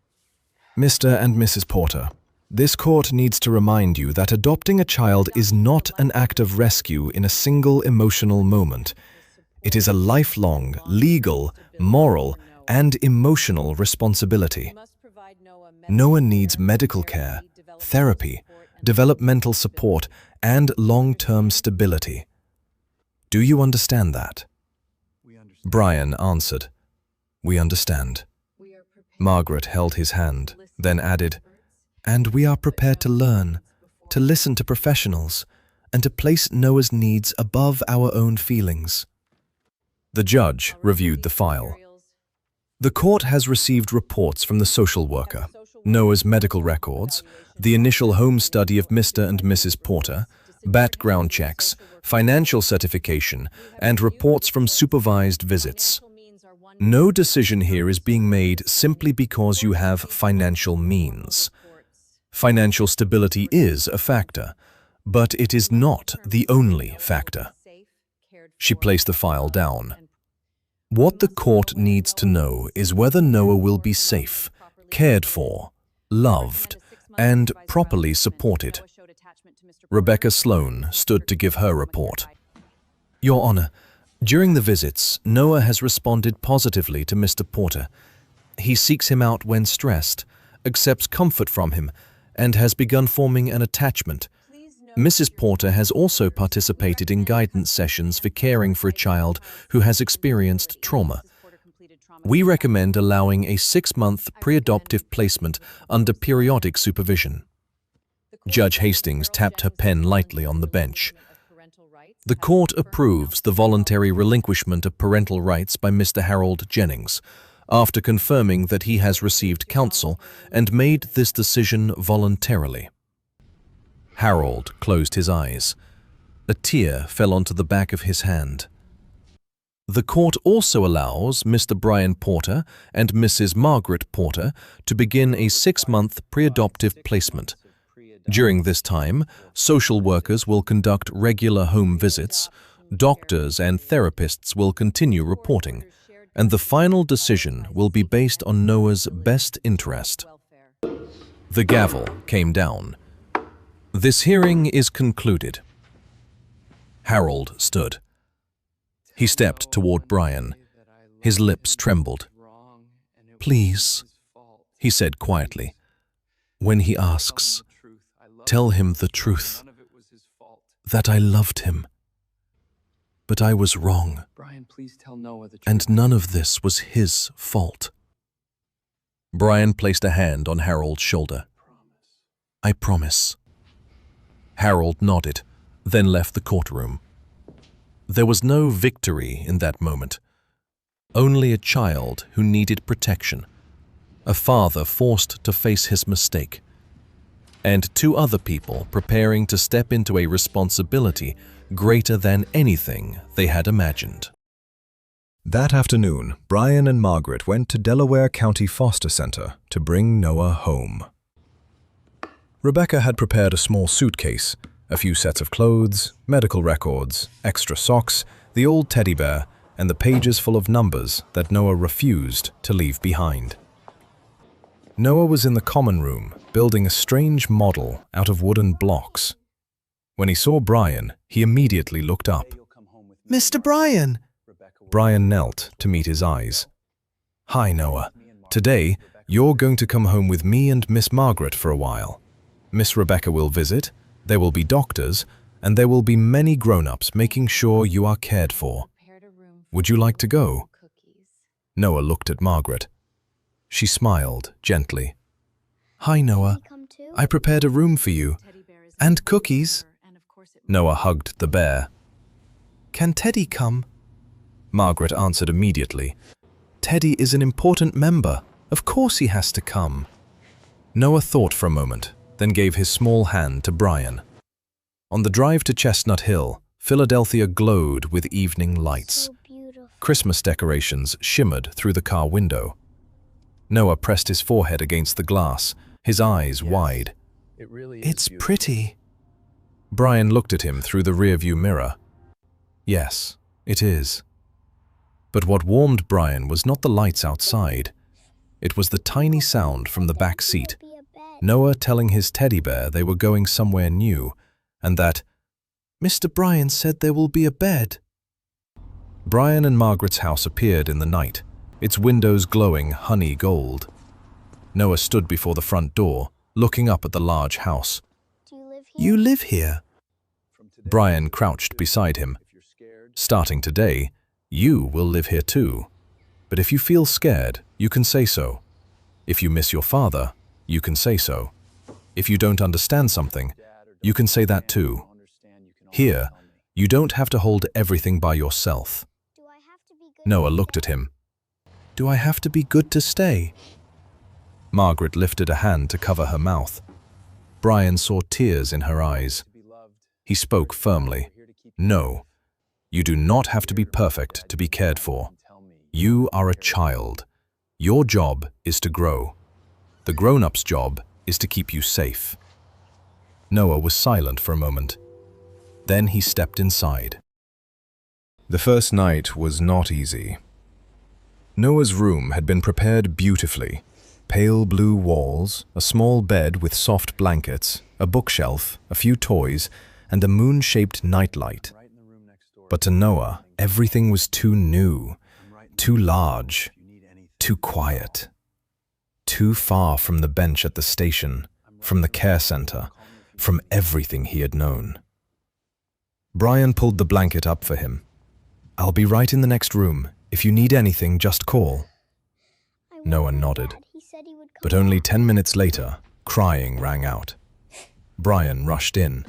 Mr. and Mrs. Porter, this court needs to remind you that adopting a child is not an act of rescue in a single emotional moment. It is a lifelong, legal, moral, and emotional responsibility. Noah needs medical care, therapy, developmental support, and long-term stability. Do you understand that? Brian answered, We understand. Margaret held his hand, then added, And we are prepared to learn, to listen to professionals, and to place Noah's needs above our own feelings. The judge reviewed the file. The court has received reports from the social worker, Noah's medical records, the initial home study of Mr. and Mrs. Porter, background checks, financial certification, and reports from supervised visits. No decision here is being made simply because you have financial means. Financial stability is a factor, but it is not the only factor. She placed the file down. What the court needs to know is whether Noah will be safe, cared for, loved, and properly supported. Rebecca Sloan stood to give her report. Your Honor, during the visits, Noah has responded positively to Mr. Porter. He seeks him out when stressed, accepts comfort from him, and has begun forming an attachment. Mrs. Porter has also participated in guidance sessions for caring for a child who has experienced trauma. We recommend allowing a 6-month pre-adoptive placement under periodic supervision. Judge Hastings tapped her pen lightly on the bench. The court approves the voluntary relinquishment of parental rights by Mr. Harold Jennings, after confirming that he has received counsel and made this decision voluntarily. Harold closed his eyes. A tear fell onto the back of his hand. The court also allows Mr. Brian Porter and Mrs. Margaret Porter to begin a 6-month pre-adoptive placement. During this time, social workers will conduct regular home visits, doctors and therapists will continue reporting, and the final decision will be based on Noah's best interest. The gavel came down. This hearing is concluded. Harold stood. He stepped toward Brian. His lips trembled. Please, he said quietly, when he asks, tell him the truth, that I loved him. But I was wrong, and none of this was his fault. Brian placed a hand on Harold's shoulder. I promise. Harold nodded, then left the courtroom. There was no victory in that moment. Only a child who needed protection, a father forced to face his mistake, and 2 other people preparing to step into a responsibility greater than anything they had imagined. That afternoon, Brian and Margaret went to Delaware County Foster Center to bring Noah home. Rebecca had prepared a small suitcase, a few sets of clothes, medical records, extra socks, the old teddy bear, and the pages full of numbers that Noah refused to leave behind. Noah was in the common room, building a strange model out of wooden blocks. When he saw Brian, he immediately looked up. Mr. Brian! Brian knelt to meet his eyes. Hi, Noah. Today, you're going to come home with me and Miss Margaret for a while. Miss Rebecca will visit, there will be doctors, and there will be many grown-ups making sure you are cared for. Would you like to go? Noah looked at Margaret. She smiled gently. Hi, Noah. I prepared a room for you. And cookies. Noah hugged the bear. Can Teddy come? Margaret answered immediately. Teddy is an important member. Of course he has to come. Noah thought for a moment, then gave his small hand to Brian. On the drive to Chestnut Hill, Philadelphia glowed with evening lights. Christmas decorations shimmered through the car window. Noah pressed his forehead against the glass, his eyes wide. It's pretty. Brian looked at him through the rearview mirror. Yes, it is. But what warmed Brian was not the lights outside. It was the tiny sound from the back seat. Noah telling his teddy bear they were going somewhere new, and that, Mr. Brian said there will be a bed. Brian and Margaret's house appeared in the night, its windows glowing honey gold. Noah stood before the front door, looking up at the large house. You live here? Brian crouched beside him. Starting today, you will live here too. But if you feel scared, you can say so. If you miss your father, you can say so. If you don't understand something, you can say that too. Here, you don't have to hold everything by yourself. Noah looked at him. Do I have to be good to stay? Margaret lifted a hand to cover her mouth. Brian saw tears in her eyes. He spoke firmly. No, you do not have to be perfect to be cared for. You are a child. Your job is to grow. The grown-up's job is to keep you safe. Noah was silent for a moment. Then he stepped inside. The first night was not easy. Noah's room had been prepared beautifully. Pale blue walls, a small bed with soft blankets, a bookshelf, a few toys, and a moon-shaped nightlight. But to Noah, everything was too new, too large, too quiet, too far from the bench at the station, from the care center, from everything he had known. Brian pulled the blanket up for him. I'll be right in the next room. If you need anything, just call. Noah nodded. But only 10 minutes later, crying rang out. Brian rushed in.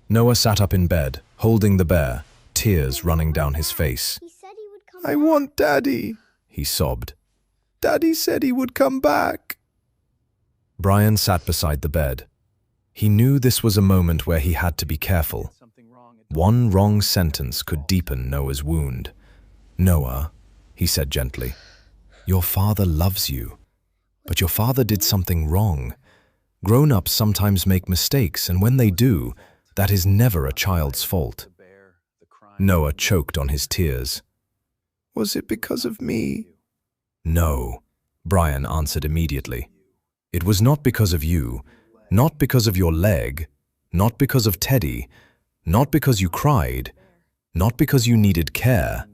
Noah sat up in bed, holding the bear, tears running down his face. I want Daddy, he sobbed. Daddy said he would come back. Brian sat beside the bed. He knew this was a moment where he had to be careful. One wrong sentence could deepen Noah's wound. Noah, he said gently, your father loves you. But your father did something wrong. Grown-ups sometimes make mistakes, and when they do, that is never a child's fault. Noah choked on his tears. Was it because of me? No, Brian answered immediately. It was not because of you, not because of your leg, not because of Teddy, not because you cried, not because you needed care.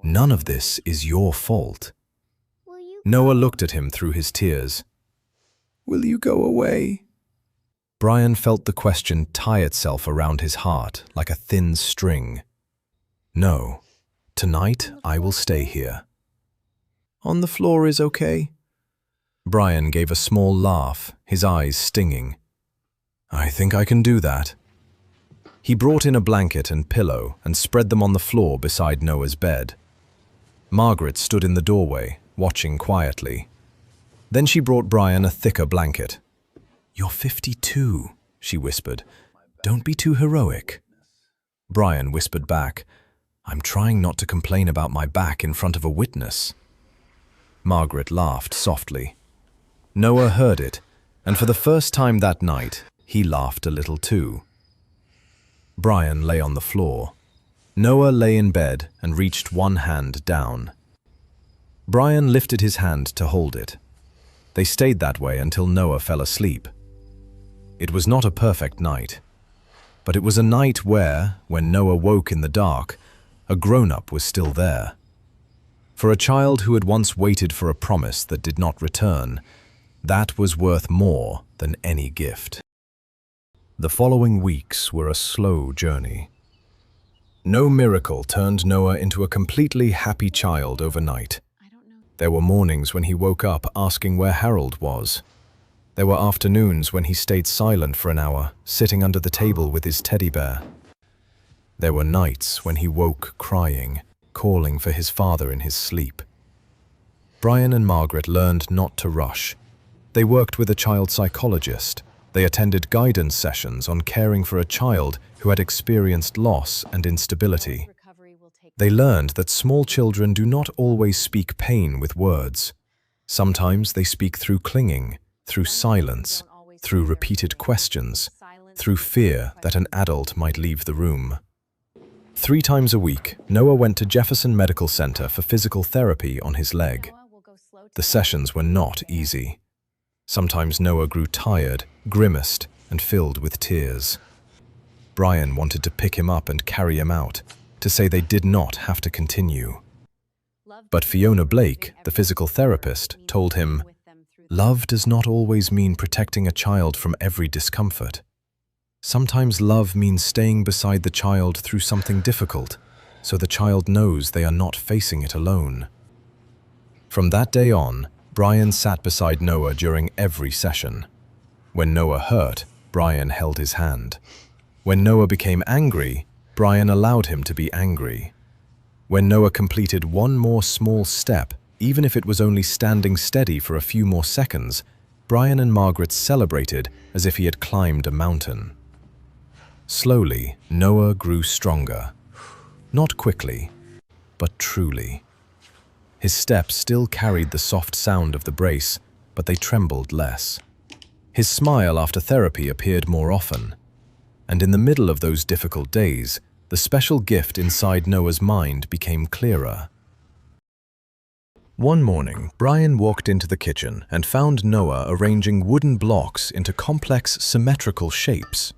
None of this is your fault. Noah looked at him through his tears. Will you go away? Brian felt the question tie itself around his heart like a thin string. No, tonight I will stay here. On the floor is okay? Brian gave a small laugh, his eyes stinging. I think I can do that. He brought in a blanket and pillow and spread them on the floor beside Noah's bed. Margaret stood in the doorway, watching quietly. Then she brought Brian a thicker blanket. You're 52, she whispered. Don't be too heroic. Brian whispered back, I'm trying not to complain about my back in front of a witness. Margaret laughed softly. Noah heard it, and for the first time that night, he laughed a little too. Brian lay on the floor. Noah lay in bed and reached one hand down. Brian lifted his hand to hold it. They stayed that way until Noah fell asleep. It was not a perfect night, but it was a night where, when Noah woke in the dark, a grown-up was still there. For a child who had once waited for a promise that did not return, that was worth more than any gift. The following weeks were a slow journey. No miracle turned Noah into a completely happy child overnight. There were mornings when he woke up asking where Harold was. There were afternoons when he stayed silent for an hour, sitting under the table with his teddy bear. There were nights when he woke crying, calling for his father in his sleep. Brian and Margaret learned not to rush. They worked with a child psychologist. They attended guidance sessions on caring for a child who had experienced loss and instability. They learned that small children do not always speak pain with words. Sometimes they speak through clinging, through silence, through repeated questions, through fear that an adult might leave the room. 3 times a week, Noah went to Jefferson Medical Center for physical therapy on his leg. The sessions were not easy. Sometimes Noah grew tired, grimaced, and filled with tears. Brian wanted to pick him up and carry him out, to say they did not have to continue. But Fiona Blake, the physical therapist, told him, "Love does not always mean protecting a child from every discomfort. Sometimes love means staying beside the child through something difficult, so the child knows they are not facing it alone." From that day on, Brian sat beside Noah during every session. When Noah hurt, Brian held his hand. When Noah became angry, Brian allowed him to be angry. When Noah completed one more small step, even if it was only standing steady for a few more seconds, Brian and Margaret celebrated as if he had climbed a mountain. Slowly, Noah grew stronger. Not quickly, but truly. His steps still carried the soft sound of the brace, but they trembled less. His smile after therapy appeared more often. And in the middle of those difficult days, the special gift inside Noah's mind became clearer. One morning, Brian walked into the kitchen and found Noah arranging wooden blocks into complex, symmetrical shapes.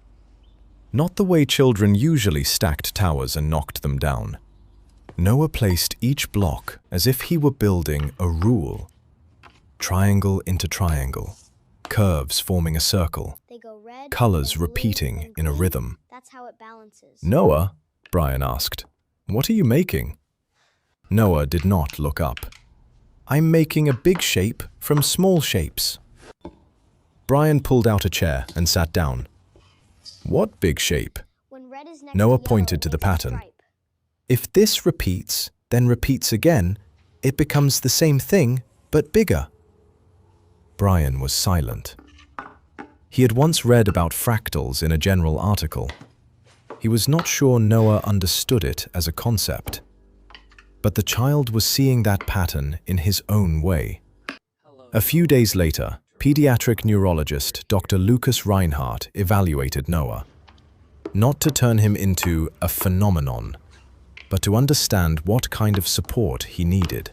Not the way children usually stacked towers and knocked them down. Noah placed each block as if he were building a rule. Triangle into triangle, curves forming a circle, colors repeating in a rhythm. That's how it balances. "Noah," Brian asked, "what are you making?" Noah did not look up. "I'm making a big shape from small shapes." Brian pulled out a chair and sat down. "What big shape?" When red is next Noah to pointed yellow, to the it's a pattern. stripe. If this repeats, then repeats again, it becomes the same thing, but bigger. Brian was silent. He had once read about fractals in a general article. He was not sure Noah understood it as a concept. But the child was seeing that pattern in his own way. A few days later, pediatric neurologist Dr. Lucas Reinhardt evaluated Noah. Not to turn him into a phenomenon, but to understand what kind of support he needed.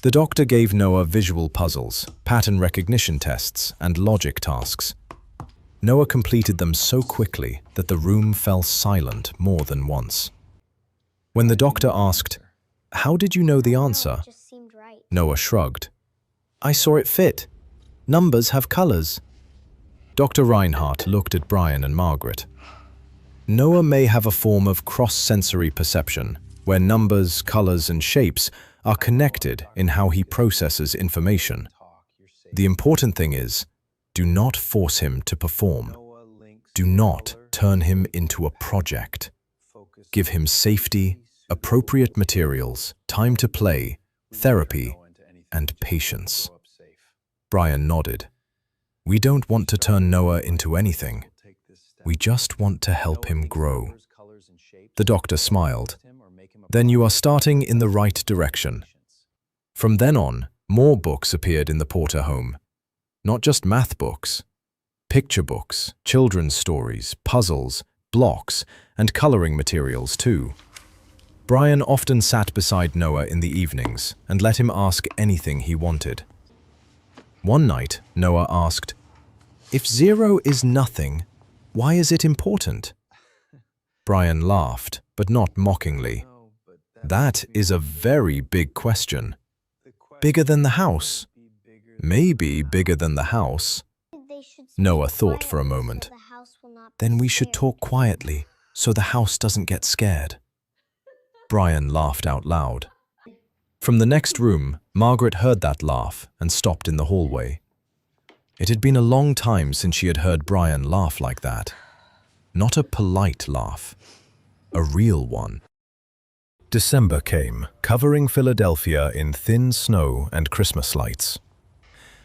The doctor gave Noah visual puzzles, pattern recognition tests, and logic tasks. Noah completed them so quickly that the room fell silent more than once. When the doctor asked, "How did you know the answer?" It just seemed right. Noah shrugged. I saw it fit. Numbers have colors. Dr. Reinhardt looked at Brian and Margaret. Noah may have a form of cross-sensory perception, where numbers, colors, and shapes are connected in how he processes information. The important thing is, do not force him to perform. Do not turn him into a project. Give him safety, appropriate materials, time to play, therapy, and patience. Brian nodded. "We don't want to turn Noah into anything. We just want to help him grow." The doctor smiled. "Then you are starting in the right direction." From then on, more books appeared in the Porter home. Not just math books. Picture books, children's stories, puzzles, blocks, and coloring materials too. Brian often sat beside Noah in the evenings and let him ask anything he wanted. One night, Noah asked, "If 0 is nothing, why is it important?" Brian laughed, but not mockingly. "That is a very big question. Bigger than the house." "Maybe bigger than the house." They should Noah speak thought for a quietly moment. so the house will not Then we should talk quietly so the house doesn't get scared. Brian laughed out loud. From the next room, Margaret heard that laugh and stopped in the hallway. It had been a long time since she had heard Brian laugh like that. Not a polite laugh, a real one. December came, covering Philadelphia in thin snow and Christmas lights.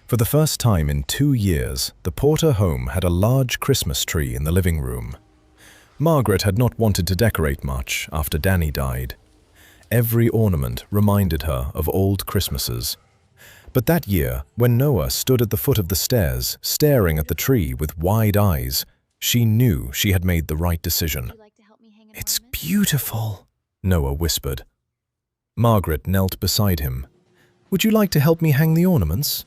For the first time in 2 years, the Porter home had a large Christmas tree in the living room. Margaret had not wanted to decorate much after Danny died. Every ornament reminded her of old Christmases. But that year, when Noah stood at the foot of the stairs, staring at the tree with wide eyes, she knew she had made the right decision. It's beautiful, Noah whispered. Margaret knelt beside him. Would you like to help me hang the ornaments?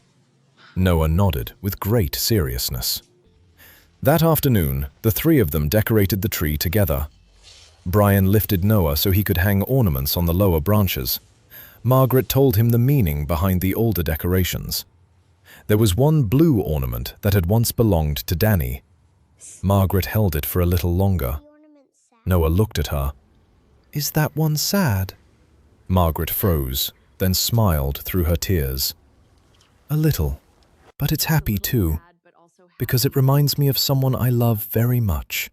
Noah nodded with great seriousness. That afternoon, the three of them decorated the tree together. Brian lifted Noah so he could hang ornaments on the lower branches. Margaret told him the meaning behind the older decorations. There was one blue ornament that had once belonged to Danny. Margaret held it for a little longer. Noah looked at her. Is that one sad? Margaret froze, then smiled through her tears. A little, but it's happy too, because it reminds me of someone I love very much.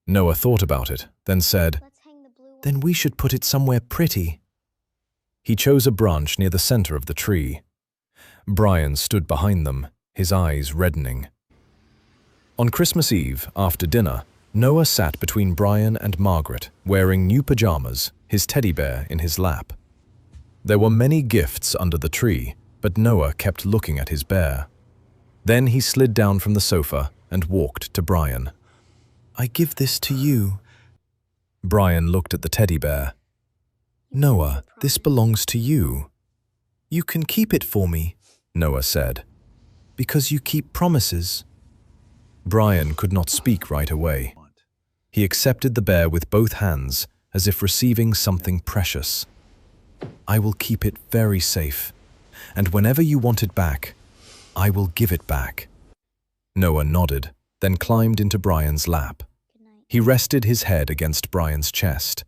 Noah thought about it, then said, Then we should put it somewhere pretty. He chose a branch near the center of the tree. Brian stood behind them, his eyes reddening. On Christmas Eve, after dinner, Noah sat between Brian and Margaret, wearing new pajamas, his teddy bear in his lap. There were many gifts under the tree, but Noah kept looking at his bear. Then he slid down from the sofa and walked to Brian. I give this to you. Brian looked at the teddy bear. Noah, this belongs to you. You can keep it for me, Noah said. Because you keep promises. Brian could not speak right away. He accepted the bear with both hands, as if receiving something precious. I will keep it very safe, and whenever you want it back, I will give it back. Noah nodded, then climbed into Brian's lap. He rested his head against Brian's chest.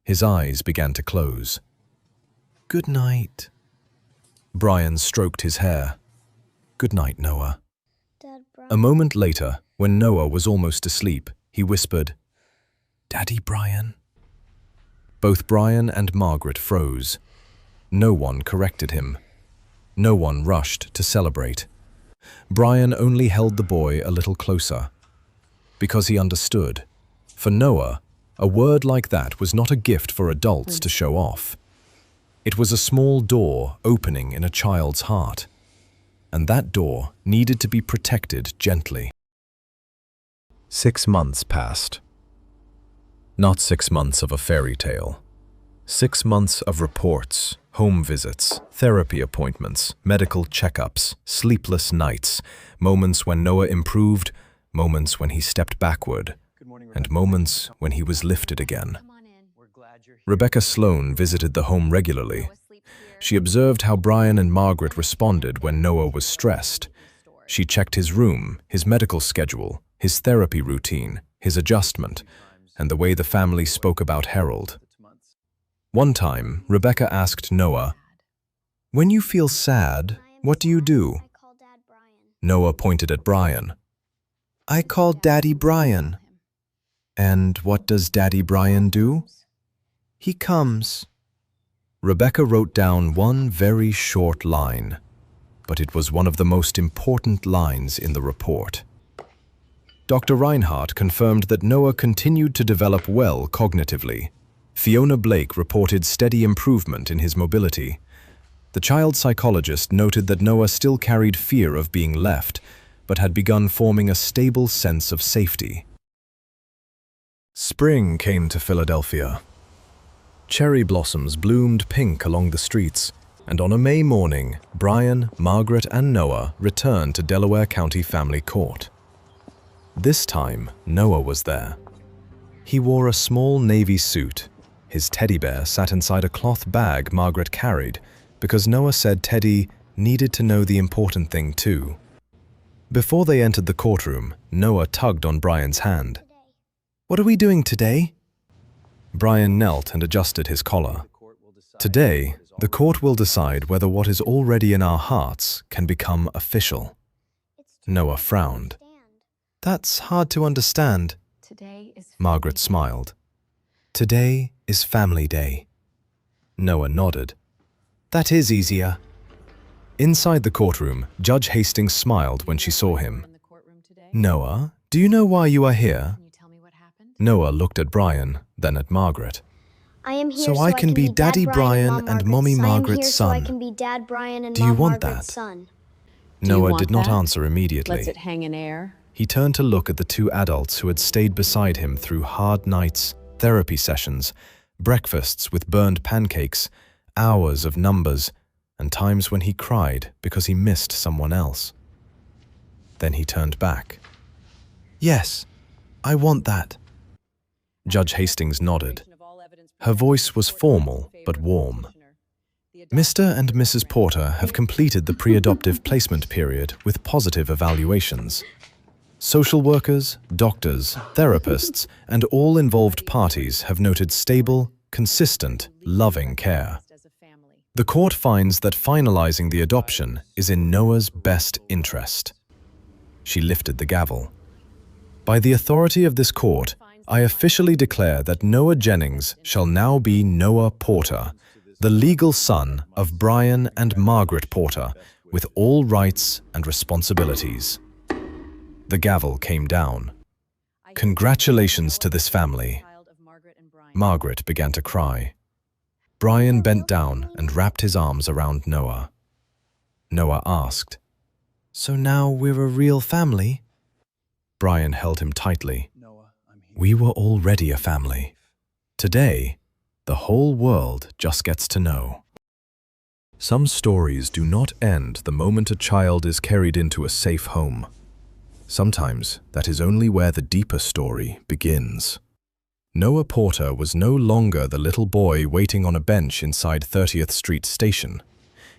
His eyes began to close. Good night. Brian stroked his hair. Good night, Noah. Dad, Brian. A moment later, when Noah was almost asleep, he whispered, Daddy Brian. Both Brian and Margaret froze. No one corrected him. No one rushed to celebrate. Brian only held the boy a little closer. Because he understood. For Noah, a word like that was not a gift for adults to show off. It was a small door opening in a child's heart. And that door needed to be protected gently. 6 months passed. Not 6 months of a fairy tale. 6 months of reports, home visits, therapy appointments, medical checkups, sleepless nights, moments when Noah improved, moments when he stepped backward, and moments when he was lifted again. Rebecca Sloan visited the home regularly. She observed how Brian and Margaret responded when Noah was stressed. She checked his room, his medical schedule, his therapy routine, his adjustment, and the way the family spoke about Harold. One time, Rebecca asked Noah, "When you feel sad, what do you do?" I call Dad Brian. Noah pointed at Brian. I call Daddy Brian. And what does Daddy Brian do? He comes. Rebecca wrote down one very short line, but it was one of the most important lines in the report. Dr. Reinhardt confirmed that Noah continued to develop well cognitively. Fiona Blake reported steady improvement in his mobility. The child psychologist noted that Noah still carried fear of being left, but had begun forming a stable sense of safety. Spring came to Philadelphia. Cherry blossoms bloomed pink along the streets, and on a May morning, Brian, Margaret, and Noah returned to Delaware County Family Court. This time, Noah was there. He wore a small navy suit. His teddy bear sat inside a cloth bag Margaret carried because Noah said Teddy needed to know the important thing too. Before they entered the courtroom, Noah tugged on Brian's hand. What are we doing today? Brian knelt and adjusted his collar. Today, the court will decide whether what is already in our hearts can become official. Noah frowned. That's hard to understand. Margaret smiled. Today is family day. Noah nodded. That is easier. Inside the courtroom, Judge Hastings smiled when she saw him. Noah, do you know why you are here? Noah looked at Brian, then at Margaret. I am here So I can be Daddy Brian and Mommy Margaret's I am here son. so I can be Dad Brian and Do you Mom want Margaret's that? son. Noah did not answer immediately. Lets it hang in air. He turned to look at the two adults who had stayed beside him through hard nights, therapy sessions, breakfasts with burned pancakes, hours of numbers, and times when he cried because he missed someone else. Then he turned back. Yes, I want that. Judge Hastings nodded. Her voice was formal but warm. Mr. and Mrs. Porter have completed the pre-adoptive placement period with positive evaluations. Social workers, doctors, therapists, and all involved parties have noted stable, consistent, loving care. The court finds that finalizing the adoption is in Noah's best interest. She lifted the gavel. By the authority of this court, I officially declare that Noah Jennings shall now be Noah Porter, the legal son of Brian and Margaret Porter, with all rights and responsibilities. The gavel came down. Congratulations to this family. Margaret began to cry. Brian bent down and wrapped his arms around Noah. Noah asked, So now we're a real family? Brian held him tightly. We were already a family. Today, the whole world just gets to know. Some stories do not end the moment a child is carried into a safe home. Sometimes that is only where the deeper story begins. Noah Porter was no longer the little boy waiting on a bench inside 30th Street Station.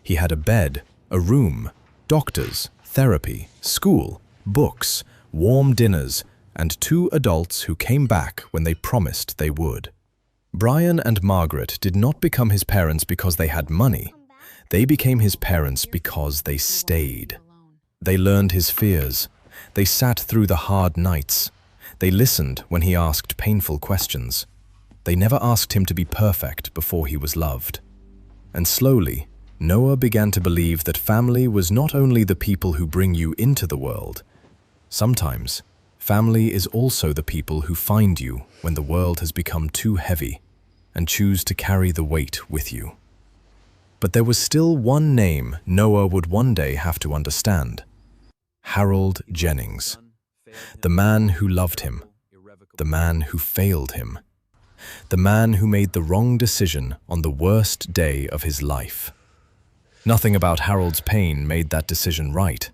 He had a bed, a room, doctors, therapy, school, books, warm dinners, and two adults who came back when they promised they would. Brian and Margaret did not become his parents because they had money. They became his parents because they stayed. They learned his fears. They sat through the hard nights. They listened when he asked painful questions. They never asked him to be perfect before he was loved. And slowly, Noah began to believe that family was not only the people who bring you into the world. Sometimes, family is also the people who find you when the world has become too heavy and choose to carry the weight with you. But there was still one name Noah would one day have to understand. Harold Jennings. The man who loved him. The man who failed him. The man who made the wrong decision on the worst day of his life. Nothing about Harold's pain made that decision right.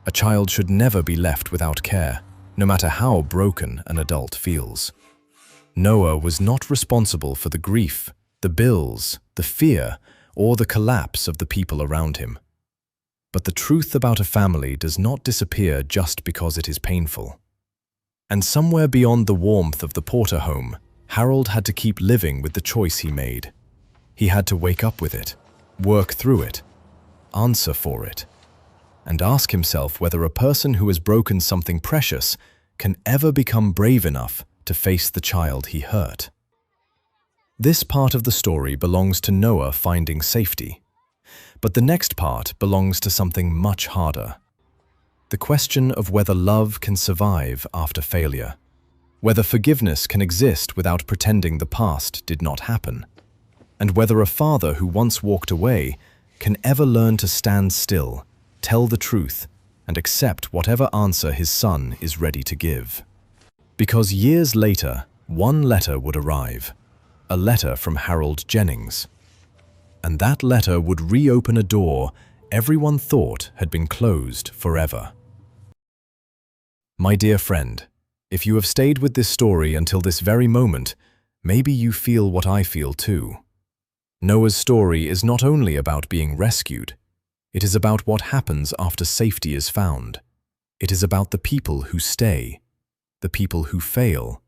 A child should never be left without care, no matter how broken an adult feels. Noah was not responsible for the grief, the bills, the fear, or the collapse of the people around him. But the truth about a family does not disappear just because it is painful. And somewhere beyond the warmth of the Porter home, Harold had to keep living with the choice he made. He had to wake up with it, work through it, answer for it, and ask himself whether a person who has broken something precious can ever become brave enough to face the child he hurt. This part of the story belongs to Noah finding safety. But the next part belongs to something much harder. The question of whether love can survive after failure. Whether forgiveness can exist without pretending the past did not happen. And whether a father who once walked away can ever learn to stand still, tell the truth, and accept whatever answer his son is ready to give. Because years later, one letter would arrive. A letter from Harold Jennings. And that letter would reopen a door everyone thought had been closed forever. My dear friend, if you have stayed with this story until this very moment, maybe you feel what I feel too. Noah's story is not only about being rescued, it is about what happens after safety is found. It is about the people who stay, the people who fail,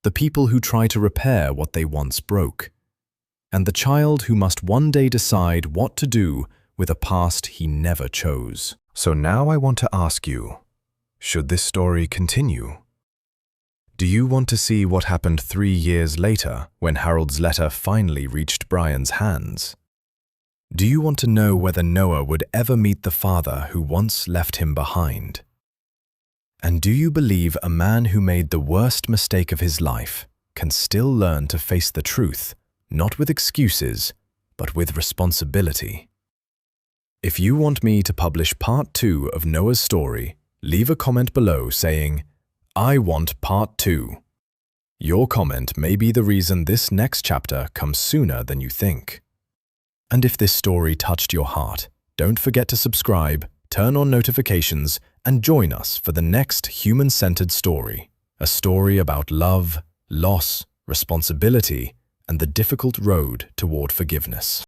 the people who try to repair what they once broke, and the child who must one day decide what to do with a past he never chose. So now I want to ask you, should this story continue? Do you want to see what happened 3 years later when Harold's letter finally reached Brian's hands? Do you want to know whether Noah would ever meet the father who once left him behind? And do you believe a man who made the worst mistake of his life can still learn to face the truth, not with excuses, but with responsibility? If you want me to publish part 2 of Noah's story, leave a comment below saying, "I want part 2." Your comment may be the reason this next chapter comes sooner than you think. And if this story touched your heart, don't forget to subscribe, turn on notifications, and join us for the next human-centered story. A story about love, loss, responsibility, and the difficult road toward forgiveness.